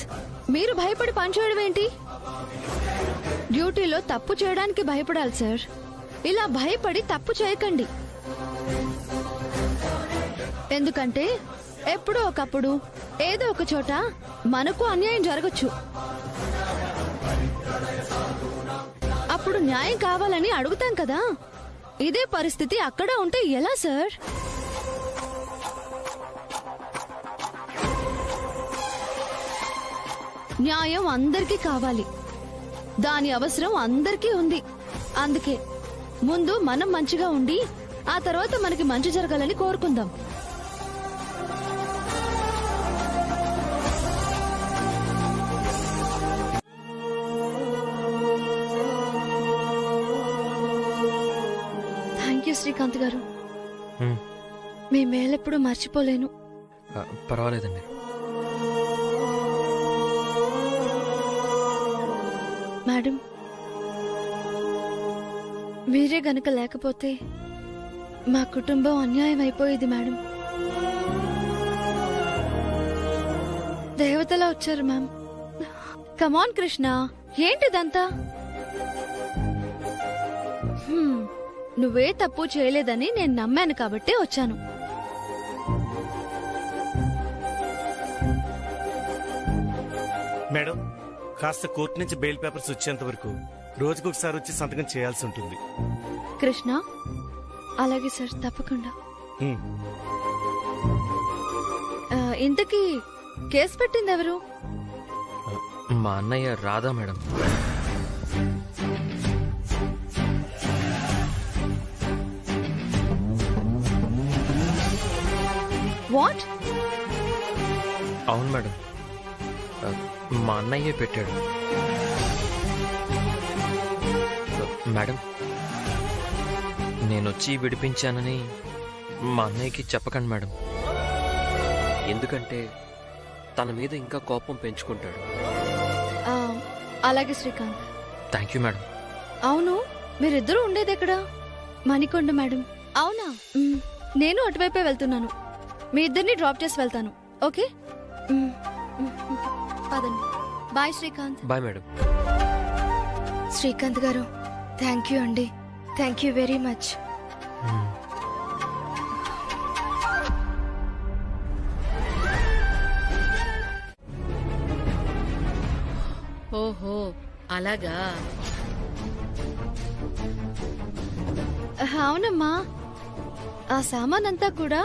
మీరు భయపడి పనిచేయడం ఏంటి? డ్యూటీలో తప్పు చేయడానికి భయపడాలి సార్. ఇలా భయపడి తప్పు చేయకండి. ఎందుకంటే ఎప్పుడో ఒకప్పుడు ఏదో ఒక చోట మనకు అన్యాయం జరగచ్చు. అప్పుడు న్యాయం కావాలని అడుగుతాం కదా. ఇదే పరిస్థితి అక్కడ ఉంటే ఎలా సార్? న్యాయం అందరికీ కావాలి. దాని అవసరం అందరికీ ఉంది. అందుకే ముందు మనం మంచిగా ఉండి ఆ తర్వాత మనకి మంచి జరగాలని కోరుకుందాం. థ్యాంక్ యూ శ్రీకాంత్ గారు. మీ మేలెప్పుడు మర్చిపోలేను. పర్వాలేదండి. మేడం, మీరే గనక లేకపోతే మా కుటుంబం అన్యాయం అయిపోయేది మేడం. దేవతలా వచ్చారు మ్యామ్. కమాన్ కృష్ణ, ఏంటిదంతా? నువ్వే తప్పు చేయలేదని నేను నమ్మాను కాబట్టి వచ్చాను. మేడం, కాస్త కోర్టు నుంచి బెయిల్ పేపర్స్ వచ్చేంత వరకు రోజుకొకసారి వచ్చి సంతకం చేయాల్సి ఉంటుంది. కృష్ణ, అలాగే సార్, తప్పకుండా. ఇంతకీ కేసు పెట్టింది ఎవరు? మా అన్నయ్య రాధా మేడం. వాట్? అవును మేడం, మా అన్నయ్యే పెట్టాడు. మేడం, నేనొచ్చి విడిపించానని మా అన్నయ్యకి చెప్పకండి మేడం. ఎందుకంటే తన మీద ఇంకా కోపం పెంచుకుంటాడు. అలాగే శ్రీకాంత్. Thank you madam. అవును, మీరిద్దరూ ఉండేది ఎక్కడ? మణికొండ మేడం. అవునా? నేను అటువైపే వెళ్తున్నాను. మీ ఇద్దరిని డ్రాప్ చేసి వెళ్తాను. ఓకే, పదండి. Bye Srikanth. Bye madam. Srikanth గారు, థ్యాంక్ యూ అండి. Thank you very much. ఓహో, అలాగా. అవునమ్మా, ఆ సామాన్ అంతా కూడా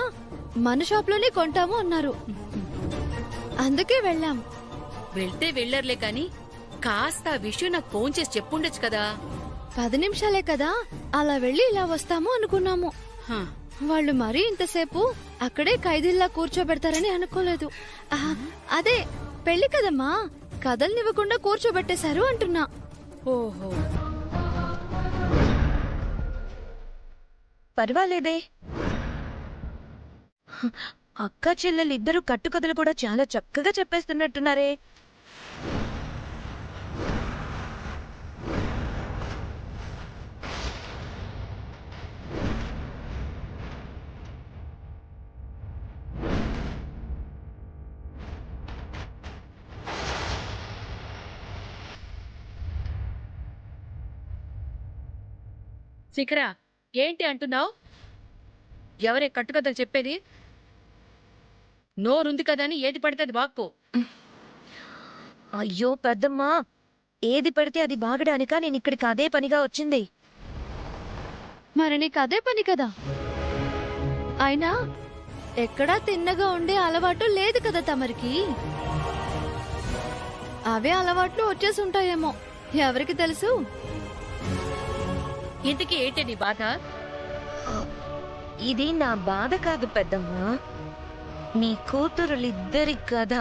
మన షాప్లోనే కొంటాము అన్నారు. అందుకే వెళ్ళాం. వెళ్తే వెళ్ళర్లే కాని కాస్త ఆ విషయం నాకు ఫోన్ చేసి చెప్పుండొచ్చు కదా. 10 నిమిషాలే కదా, అలా వెళ్ళి ఇలా వస్తాము అనుకున్నాము. వాళ్ళు మరీ ఇంతసేపు అక్కడే ఖైదీల్లా కూర్చోబెడతారని అనుకోలేదు. అదే పెళ్లి కదమ్మా, కదలనివ్వకుండా కూర్చోబెట్టేశారు అంటున్నా. ఓహో, పర్వాలేదే. అక్క చెల్లెలిద్దరూ కట్టుకథలు కూడా చాలా చక్కగా చెప్పేస్తున్నట్టున్నారే. శిఖర, ఏంటి అంటున్నావు? ఎవరే కట్టుకథలు చెప్పేది? నోరుంది కదా అని ఏది పడితే అది బాక్కో. అయ్యో పెద్దమ్మా, ఏది పడితే అది బాగడానిక నేను ఇక్కడికి అదే పనిగా వచ్చింది. మరి నీకు అదే పని కదా. అయినా ఎక్కడా తిన్నగా ఉండే అలవాటు లేదు కదా తమరికి. అవే అలవాట్లు వచ్చేసి ఉంటాయేమో, ఎవరికి తెలుసు. ఇంతకీ ఏంటి నీ బాధ? ఇది నా బాధ కాదు పెద్దమ్మా, నీ కూతురులిద్దరి కథ.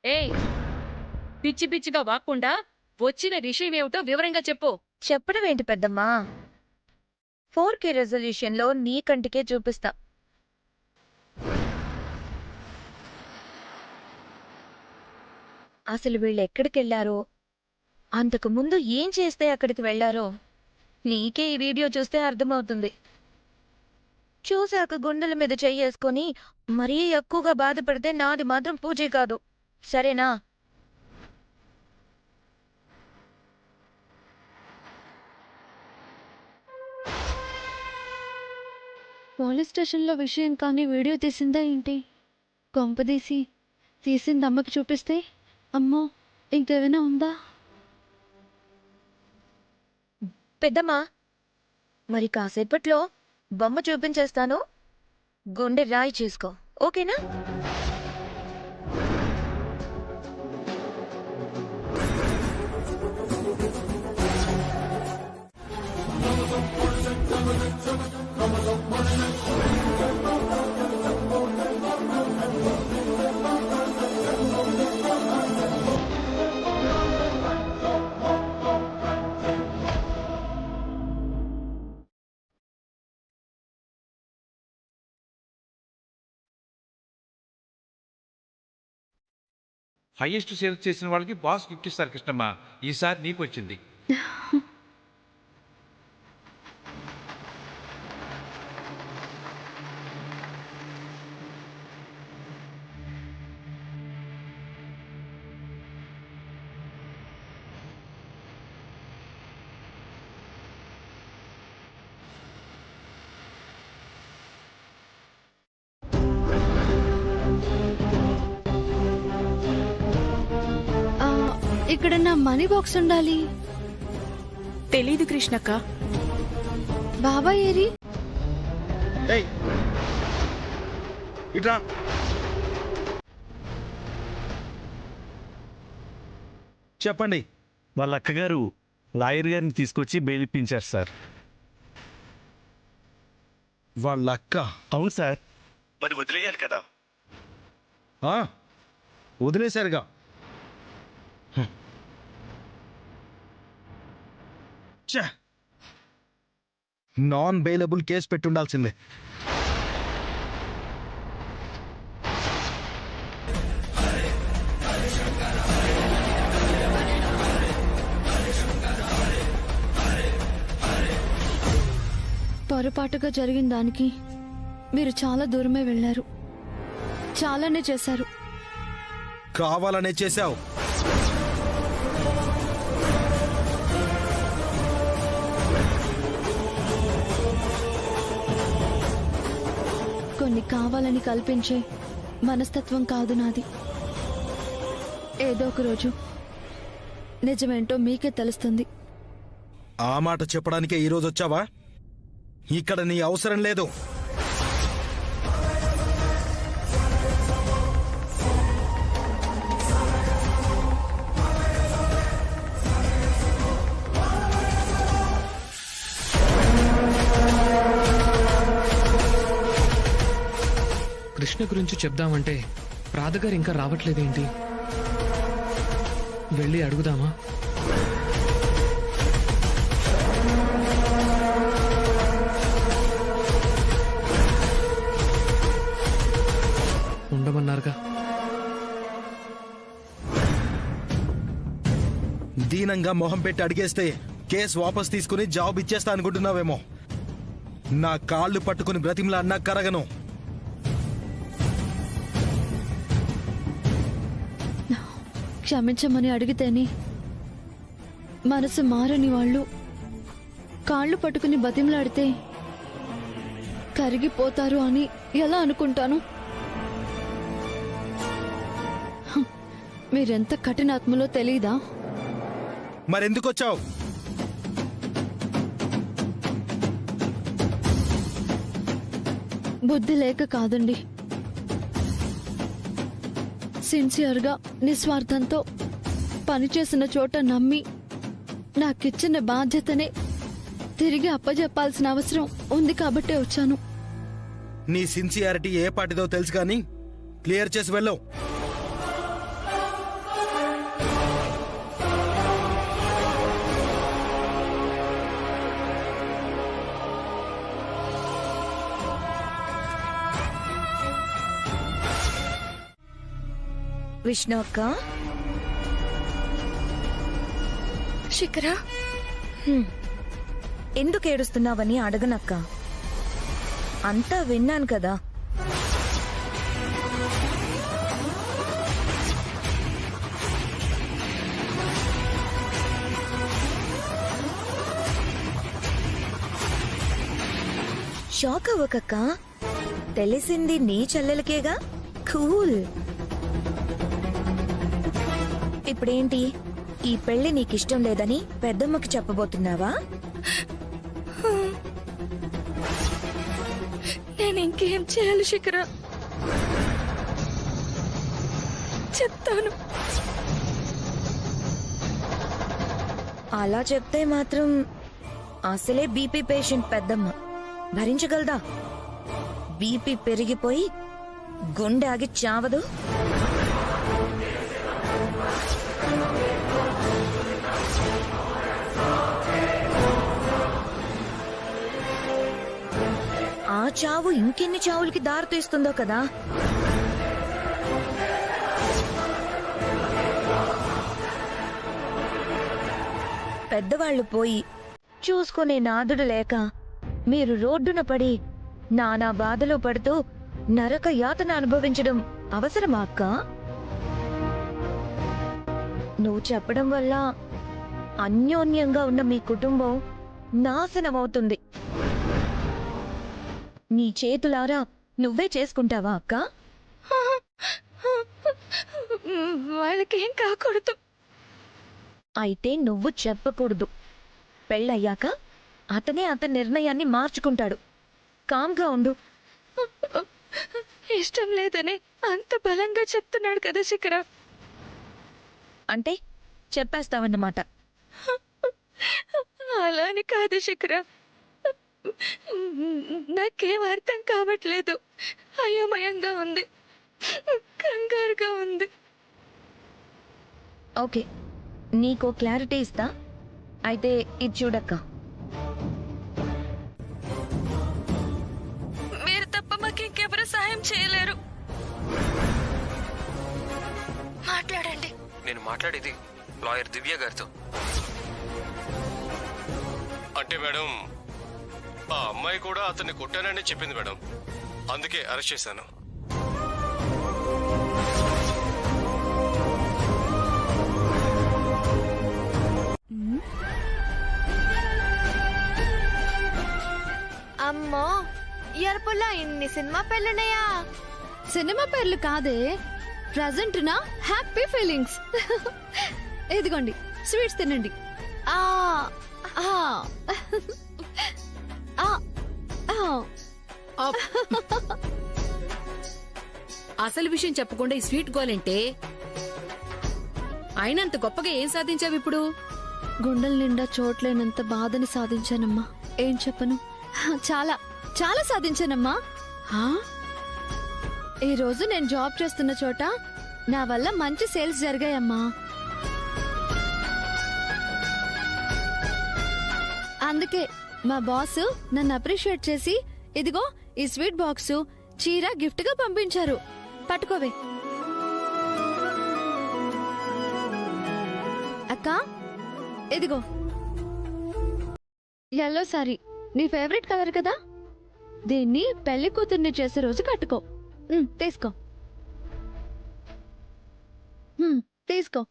ఏయ్, పిచ్చి పిచ్చిగా వాక్కుండా వచ్చిన విషయం ఏమిటో వివరంగా చెప్పు. చెప్పడం ఏంటి పెద్దమ్మా, 4K రెజల్యూషన్ లో నీ కంటికే చూపిస్తా. అసలు వీళ్ళు ఎక్కడికి వెళ్లారో, అంతకు ముందు ఏం చేస్తే అక్కడికి వెళ్లారో నీకే ఈ వీడియో చూస్తే అర్థమవుతుంది. చూశాక గుండెల మీద చెయ్యేసుకొని మరీ ఎక్కువగా బాధపడితే నాది మాత్రం పూజే కాదు, సరేనా? పోలీస్ స్టేషన్లో విషయం కానీ వీడియో తీసిందా ఏంటి? కొంపదీసి తీసింది అమ్మకి చూపిస్తే అమ్మో ఇంకేమైనా ఉందా? పెద్దమ్మా, మరి కాసేపట్లో బొమ్మ చూపించేస్తాను, గుండె రాయి చేసుకో, ఓకేనా? హైయెస్ట్ సేల్స్ చేసిన వాళ్ళకి బాస్ గిఫ్ట్ ఇస్తారు కృష్ణమ్మ. ఈసారి నీకు వచ్చింది. ఇక్కడ నా మనీ బాక్స్ ఉండాలి. తెలీదు కృష్ణక్క. బాబాయ్ ఏరి? చెప్పండి. వాళ్ళ అక్కగారు లాయర్ గారిని తీసుకొచ్చి బెయిల్ ఇప్పించారు సార్. వాళ్ళ అక్క? అవును సార్. మరి వదిలేయాలి కదా. వదిలేశారుగా. నాన్ బెయిలబుల్ కేసు పెట్టుండాల్సిందే. పొరపాటుగా జరిగిన దానికి మీరు చాలా దూరమే వెళ్ళారు. చాలానే చేశారు. కావాలనే చేశావు. కొన్ని కావాలని కల్పించే మనస్తత్వం కాదు నాది. ఏదో ఒక రోజు నిజమేంటో మీకే తెలుస్తుంది. ఆ మాట చెప్పడానికే ఈరోజు వచ్చావా? ఇక్కడ నీ అవసరం లేదు. కృష్ణ గురించి చెప్దామంటే రాధగారు ఇంకా రావట్లేదేంటి? వెళ్ళి అడుగుదామా? ఉండమన్నారుగా. దీనంగా మొహం పెట్టి అడిగేస్తే కేసు వాపస్ తీసుకుని జాబ్ ఇచ్చేస్తా అనుకుంటున్నావేమో. నా కాళ్ళు పట్టుకుని బ్రతిమలా అన్నా కరగను. క్షమించమని అడిగితేనే మనసు మారని వాళ్ళు కాళ్ళు పట్టుకుని బతిమలాడితే కరిగిపోతారు అని ఎలా అనుకుంటాను? మీరెంత కఠినాత్మలో తెలీదా? మరెందుకొచ్చావు? బుద్ధి లేక కాదండి. సిన్సియర్గా నిస్వార్థంతో పనిచేసిన చోట నమ్మి నాకిచ్చిన బాధ్యతనే తిరిగి అప్పజెప్పాల్సిన అవసరం ఉంది కాబట్టే వచ్చాను. నీ సిన్సియారిటీ ఏ పాటిదో తెలుసు కానీ క్లియర్ చేసి వెళ్ళవు. విష్ణు అక్క, శిఖర, ఎందుకు ఏడుస్తున్నావని అడగనక్క. అంతా విన్నాను కదా. షాక్ అవ్వకక్క. తెలిసింది నీ చెల్లెలకేగా. కూల్. ఇప్పుడేంటి, ఈ పెళ్లి నీకిష్టం లేదని పెద్దమ్మకి చెప్పబోతున్నావా? నేను ఇంకేం చేయాలి శిఖర? చెప్తాను. అలా చెప్తే మాత్రం అసలే బీపీ పేషెంట్ పెద్దమ్మ భరించగలదా? బీపీ పెరిగిపోయి గుండె ఆగి చావదు. ఆ చావు ఇంకెన్ని చావులకి దారితీస్తుందో కదా. పెద్దవాళ్లు పోయి చూసుకునే నాదుడు లేక మీరు రోడ్డున పడి నానా బాధలు పడుతూ నరక యాతన అనుభవించడం అవసరమా అక్క? నువ్వు చెప్పడం వల్ల అన్యోన్యంగా ఉన్న మీ కుటుంబం నాశనమవుతుంది. నీ చేతులారా నువ్వే చేసుకుంటావా అక్క? వాళ్ళకేం కాకూడదు. అయితే నువ్వు చెప్పకూడదు. పెళ్ళయ్యాక అతనే అతని నిర్ణయాన్ని మార్చుకుంటాడు. కామ్గా ఉండు. ఇష్టం లేదని అంత బలంగా చెప్తున్నాడు కదా శిఖర. అంటే చెప్పేస్తావన్నమాట. అలాని కాదు శిఖర. నాకేం అర్థం కావట్లేదు. అయోమయంగా ఉంది, కంగారుగా ఉంది. ఓకే, నీకు క్లారిటీ ఇస్తా. అయితే ఇది చూడక్క. మీరు తప్ప మాకు ఇంకెవరు సహాయం చేయలేరు. మాట్లాడండి. నేను మాట్లాడేది లాయర్ దివ్య గారితో. అంటే మేడం, ఆ అమ్మాయి కూడా అతన్ని కొట్టానని చెప్పింది మేడం. అందుకే అరెస్ట్ చేశాను. అమ్మో, ఎరుపుల్లో ఇన్ని సినిమా పేర్లున్నాయా? సినిమా పేర్లు కాదే, ప్రజెంట్ నా హ్యాపీ ఫీలింగ్స్. ఇదిగోండి, స్వీట్స్ తినండి. ఆ ఆ ఆ ఆ. అసలు విషయం చెప్పకుండా ఈ స్వీట్ గోలంటే అయినంత గొప్పగా ఏం సాధించావు ఇప్పుడు? గుండెల నిండా చోట్లేనంత బాధని సాధించానమ్మా. ఏం చెప్పను, చాలా చాలా సాధించానమ్మా. ఈ రోజు నేను జాబ్ చేస్తున్న చోట నా వల్ల మంచి సేల్స్ జరిగాయమ్మా. అందుకే మా బాస్ నన్ను అప్రిషియేట్ చేసి ఇదిగో ఈ స్వీట్ బాక్స్, చీర గిఫ్ట్ గా పంపించారు. పట్టుకోవే అక్క. ఇదిగో ఎల్లో సారీ, నీ ఫేవరెట్ కలర్ కదా. దీన్ని పెళ్లి కూతుర్ని చేసే రోజు కట్టుకో. తీసుకో తీసుకో.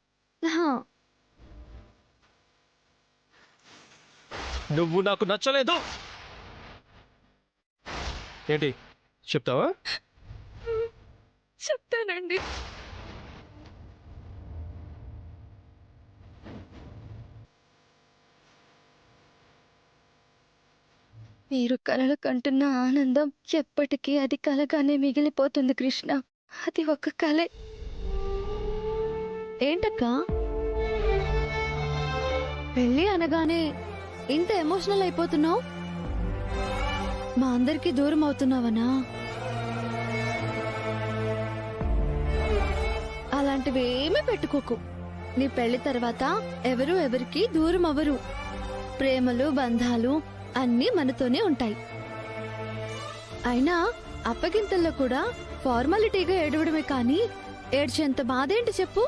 నువ్వు నాకు నచ్చలేదు. ఏంటి చెప్తావా? చెప్తానండి. మీరు కలలు కంటున్న ఆనందం ఎప్పటికీ అది కలగానే మిగిలిపోతుంది కృష్ణ. అది ఒక కలే. ఏంటక్క, పెళ్ళి అనగానే ఇంత ఎమోషనల్ అయిపోతున్నావు? మా అందరికి దూరం అవుతున్నావనా? అలాంటివి ఏమీ పెట్టుకోకు. నీ పెళ్లి తర్వాత ఎవరు ఎవరికి దూరం అవ్వరు. ప్రేమలు బంధాలు అన్నీ మనతోనే ఉంటాయి. అయినా అప్పగింతల్లో కూడా ఫార్మాలిటీగా ఏడవడమే కానీ ఏడ్చేంత బాధేంటి చెప్పు?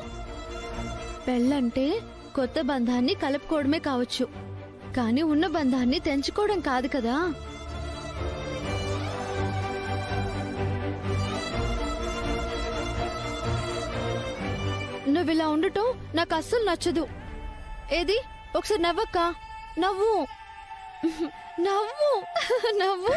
పెళ్ళంటే కొత్త బంధాన్ని కలుపుకోవడమే కావచ్చు, కానీ ఉన్న బంధాన్ని తెంచుకోవడం కాదు కదా. నువ్విలా ఉండటం నాకు అస్సలు నచ్చదు. ఏది ఒకసారి నవ్వక్క, నవ్వు నవ్వు నవ్వు.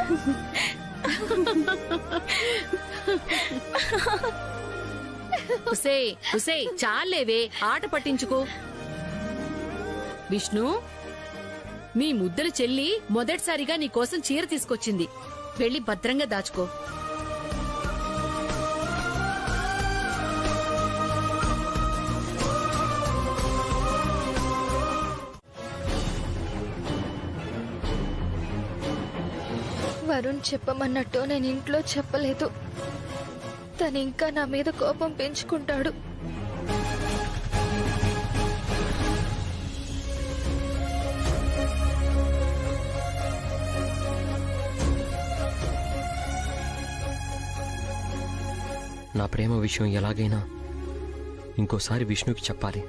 చాలేవే, ఆట పట్టించుకో. విష్ణు, మీ ముద్దల చెల్లి మొదటిసారిగా నీ కోసం చీర తీసుకొచ్చింది. వెళ్ళి భద్రంగా దాచుకో. వరుణ్ చెప్పమన్నట్టు నేను ఇంట్లో చెప్పలేదు. తను ఇంకా నా మీద కోపం పెంచుకుంటాడు. నా ప్రేమ విషయం ఎలాగైనా ఇంకోసారి విష్ణుకి చెప్పాలి.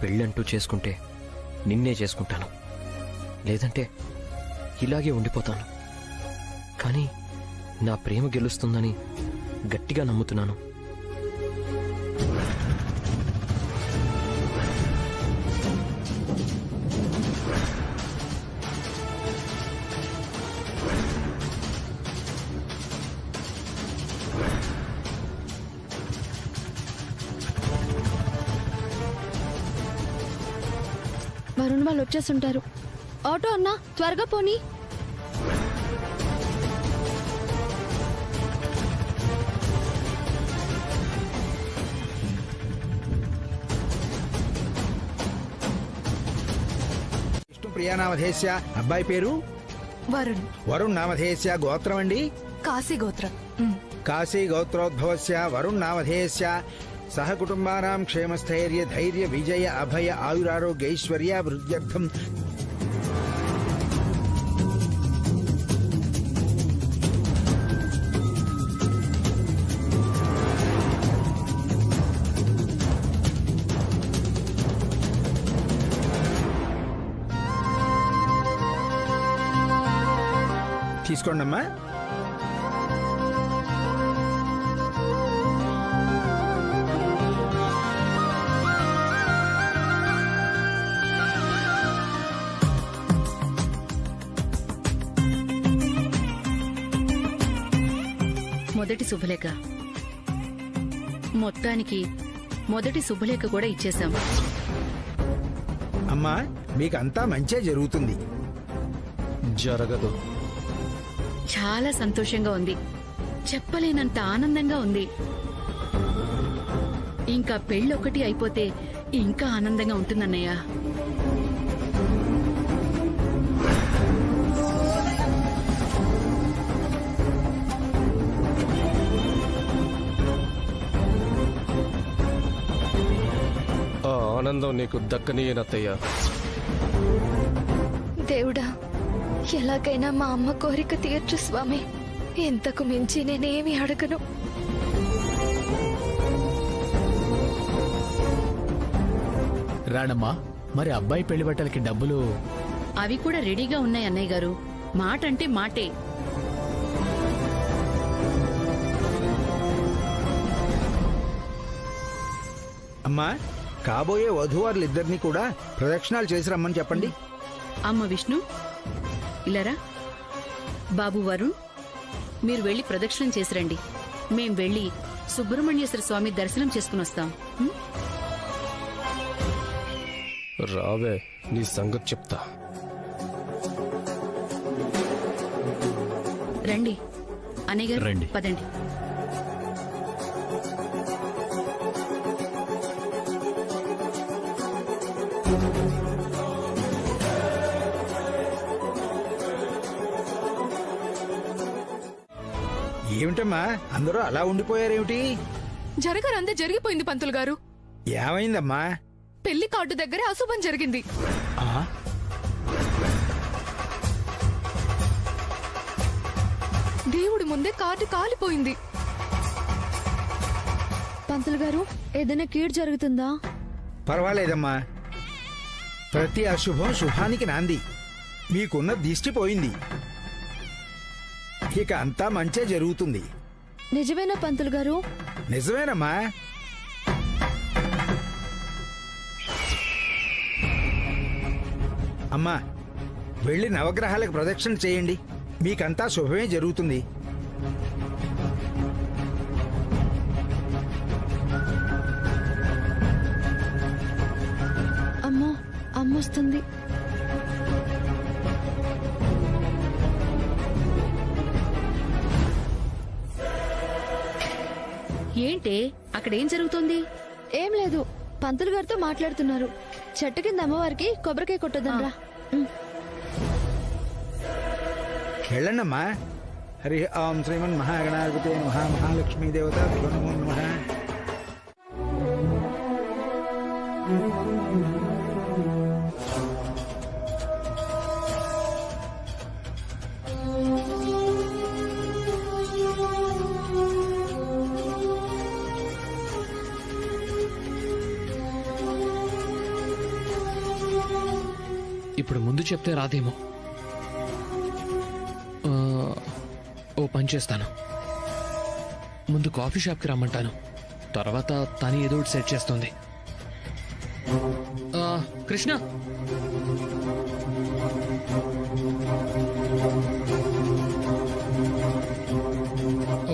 పెళ్ళంటూ చేసుకుంటే నిన్నే చేసుకుంటాను, లేదంటే ఇలాగే ఉండిపోతాను. కానీ నా ప్రేమ గెలుస్తుందని గట్టిగా నమ్ముతున్నాను. వరుణ్ వాళ్ళు వచ్చేస్తుంటారు. ఆటో అన్నా, త్వరగా పోనీ. విష్ణుప్రియానామధేశ్య. అబ్బాయి పేరు వరుణ్. వరుణ్ నామధేయస్య గోత్రం అండి? కాశీ గోత్రం. కాశీ గోత్రోద్భవస్య వరుణ్ నామధేయస్య సహ కుటుంబానాం క్షేమస్థైర్య ధైర్య విజయ అభయ ఆయురారోగ్యైశ్వర్య వృద్ధ్యర్థం తీసుకోండమ్మా. మొదటి శుభలేఖ. మొత్తానికి మొదటి శుభలేఖ కూడా ఇచ్చేశాం. అమ్మా మీకంతా మంచే జరుగుతుంది. జరగదు. చాలా సంతోషంగా ఉంది, చెప్పలేనంత ఆనందంగా ఉంది. ఇంకా పెళ్ళొకటి అయిపోతే ఇంకా ఆనందంగా ఉంటుందన్నయ్య. ఆ ఆనందం నీకు దక్కనీయనత్తయ్యా. దేవుడా, ఎలాగైనా మా అమ్మ కోరిక తీర్చు స్వామి. ఇంతకు మించి నేనేమి అడగను. రాణమ్మా, మరి అబ్బాయి పెళ్లి బట్టలకి డబ్బులు? అవి కూడా రెడీగా ఉన్నాయి అన్నయ్య గారు. మాట అంటే మాటే. అమ్మా కాబోయే వధూవారులిద్దరినీ కూడా ప్రదక్షిణాలు చేసి రమ్మని చెప్పండి. అమ్మ విష్ణు, ఇలారా. బాబు వరుణ్, మీరు వెళ్లి ప్రదక్షిణం చేసిరండి. మేం వెళ్లి సుబ్రహ్మణ్యేశ్వర స్వామి దర్శనం చేసుకుని వస్తాం. రావే, నీ సంగతి చెప్తా. రండి అన్నయ్య గారు, రండి. పదండి. ఏమిటమ్మా అందరూ అలా ఉండిపోయారేమిటి? జరగరందే జరిగిపోయింది పంతులు గారు. ఏమైందమ్మా? పెళ్లి కార్డు దగ్గర అశుభం జరిగింది. దేవుడి ముందే కార్డు కాలిపోయింది. పంతులు గారు, ఏదైనా కీడు జరుగుతుందా? పర్వాలేదమ్మా, ప్రతి అశుభం శుభానికి నాంది. మీకున్న దిష్టి పోయింది. ఇక అంతా మంచే జరుగుతుంది. నిజమేనా పంతులు గారు? నిజమేనమ్మా. అమ్మా వెళ్ళి నవగ్రహాలకు ప్రదక్షిణ చేయండి. మీకంతా శుభమే జరుగుతుంది. అమ్మో, అమ్మొస్తుంది. ఏంటే అక్కడేం జరుగుతోంది? ఏం లేదు, పంతులు గారితో మాట్లాడుతున్నారు. చెట్టు కింద అమ్మవారికి కొబ్బరికాయ కొట్టొద్దనరా. వెళ్ళండమ్మా. హరి ఓం శ్రీమన్ మహాగణాధిపతే మహాలక్ష్మీ దేవత నమో నమః. ఇప్పుడు ముందు చెప్తే రాదేమో. ఓ పని చేస్తాను, ముందు కాఫీ షాప్కి రమ్మంటాను. తర్వాత తను ఏదో ఒకటి సెట్ చేస్తుంది. కృష్ణ,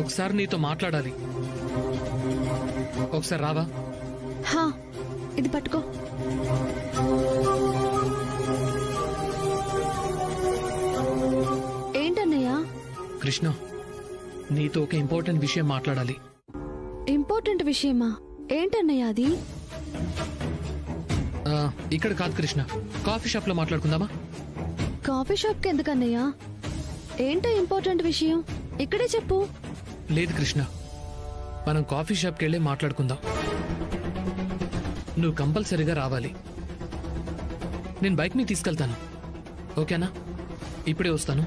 ఒకసారి నీతో మాట్లాడాలి. ఒకసారి రావా? హా, ఇది పట్టుకో. ఏంటన్నయ్యా? కృష్ణ, నీతో ఒక ఇంపార్టెంట్ విషయం మాట్లాడాలి. ఇంపార్టెంట్ విషయమా? ఏంటన్నయ్యా అది? ఇక్కడ కాదు కృష్ణ, కాఫీ షాప్ లో మాట్లాడుకుందామా? కాఫీ షాప్ కి ఎందుకన్నయ్యా? ఏంటో ఇంపార్టెంట్ విషయం ఇక్కడే చెప్పు. లేదు కృష్ణ, మనం కాఫీ షాప్కి వెళ్ళి మాట్లాడుకుందాం. నువ్వు కంపల్సరీగా రావాలి. నేను బైక్ మీద తీసుకెళ్తాను, ఓకేనా? ఇప్పుడే వస్తాను.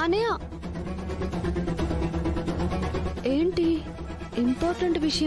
అనయ్య, ఏంటి ఇంపార్టెంట్ విషయం?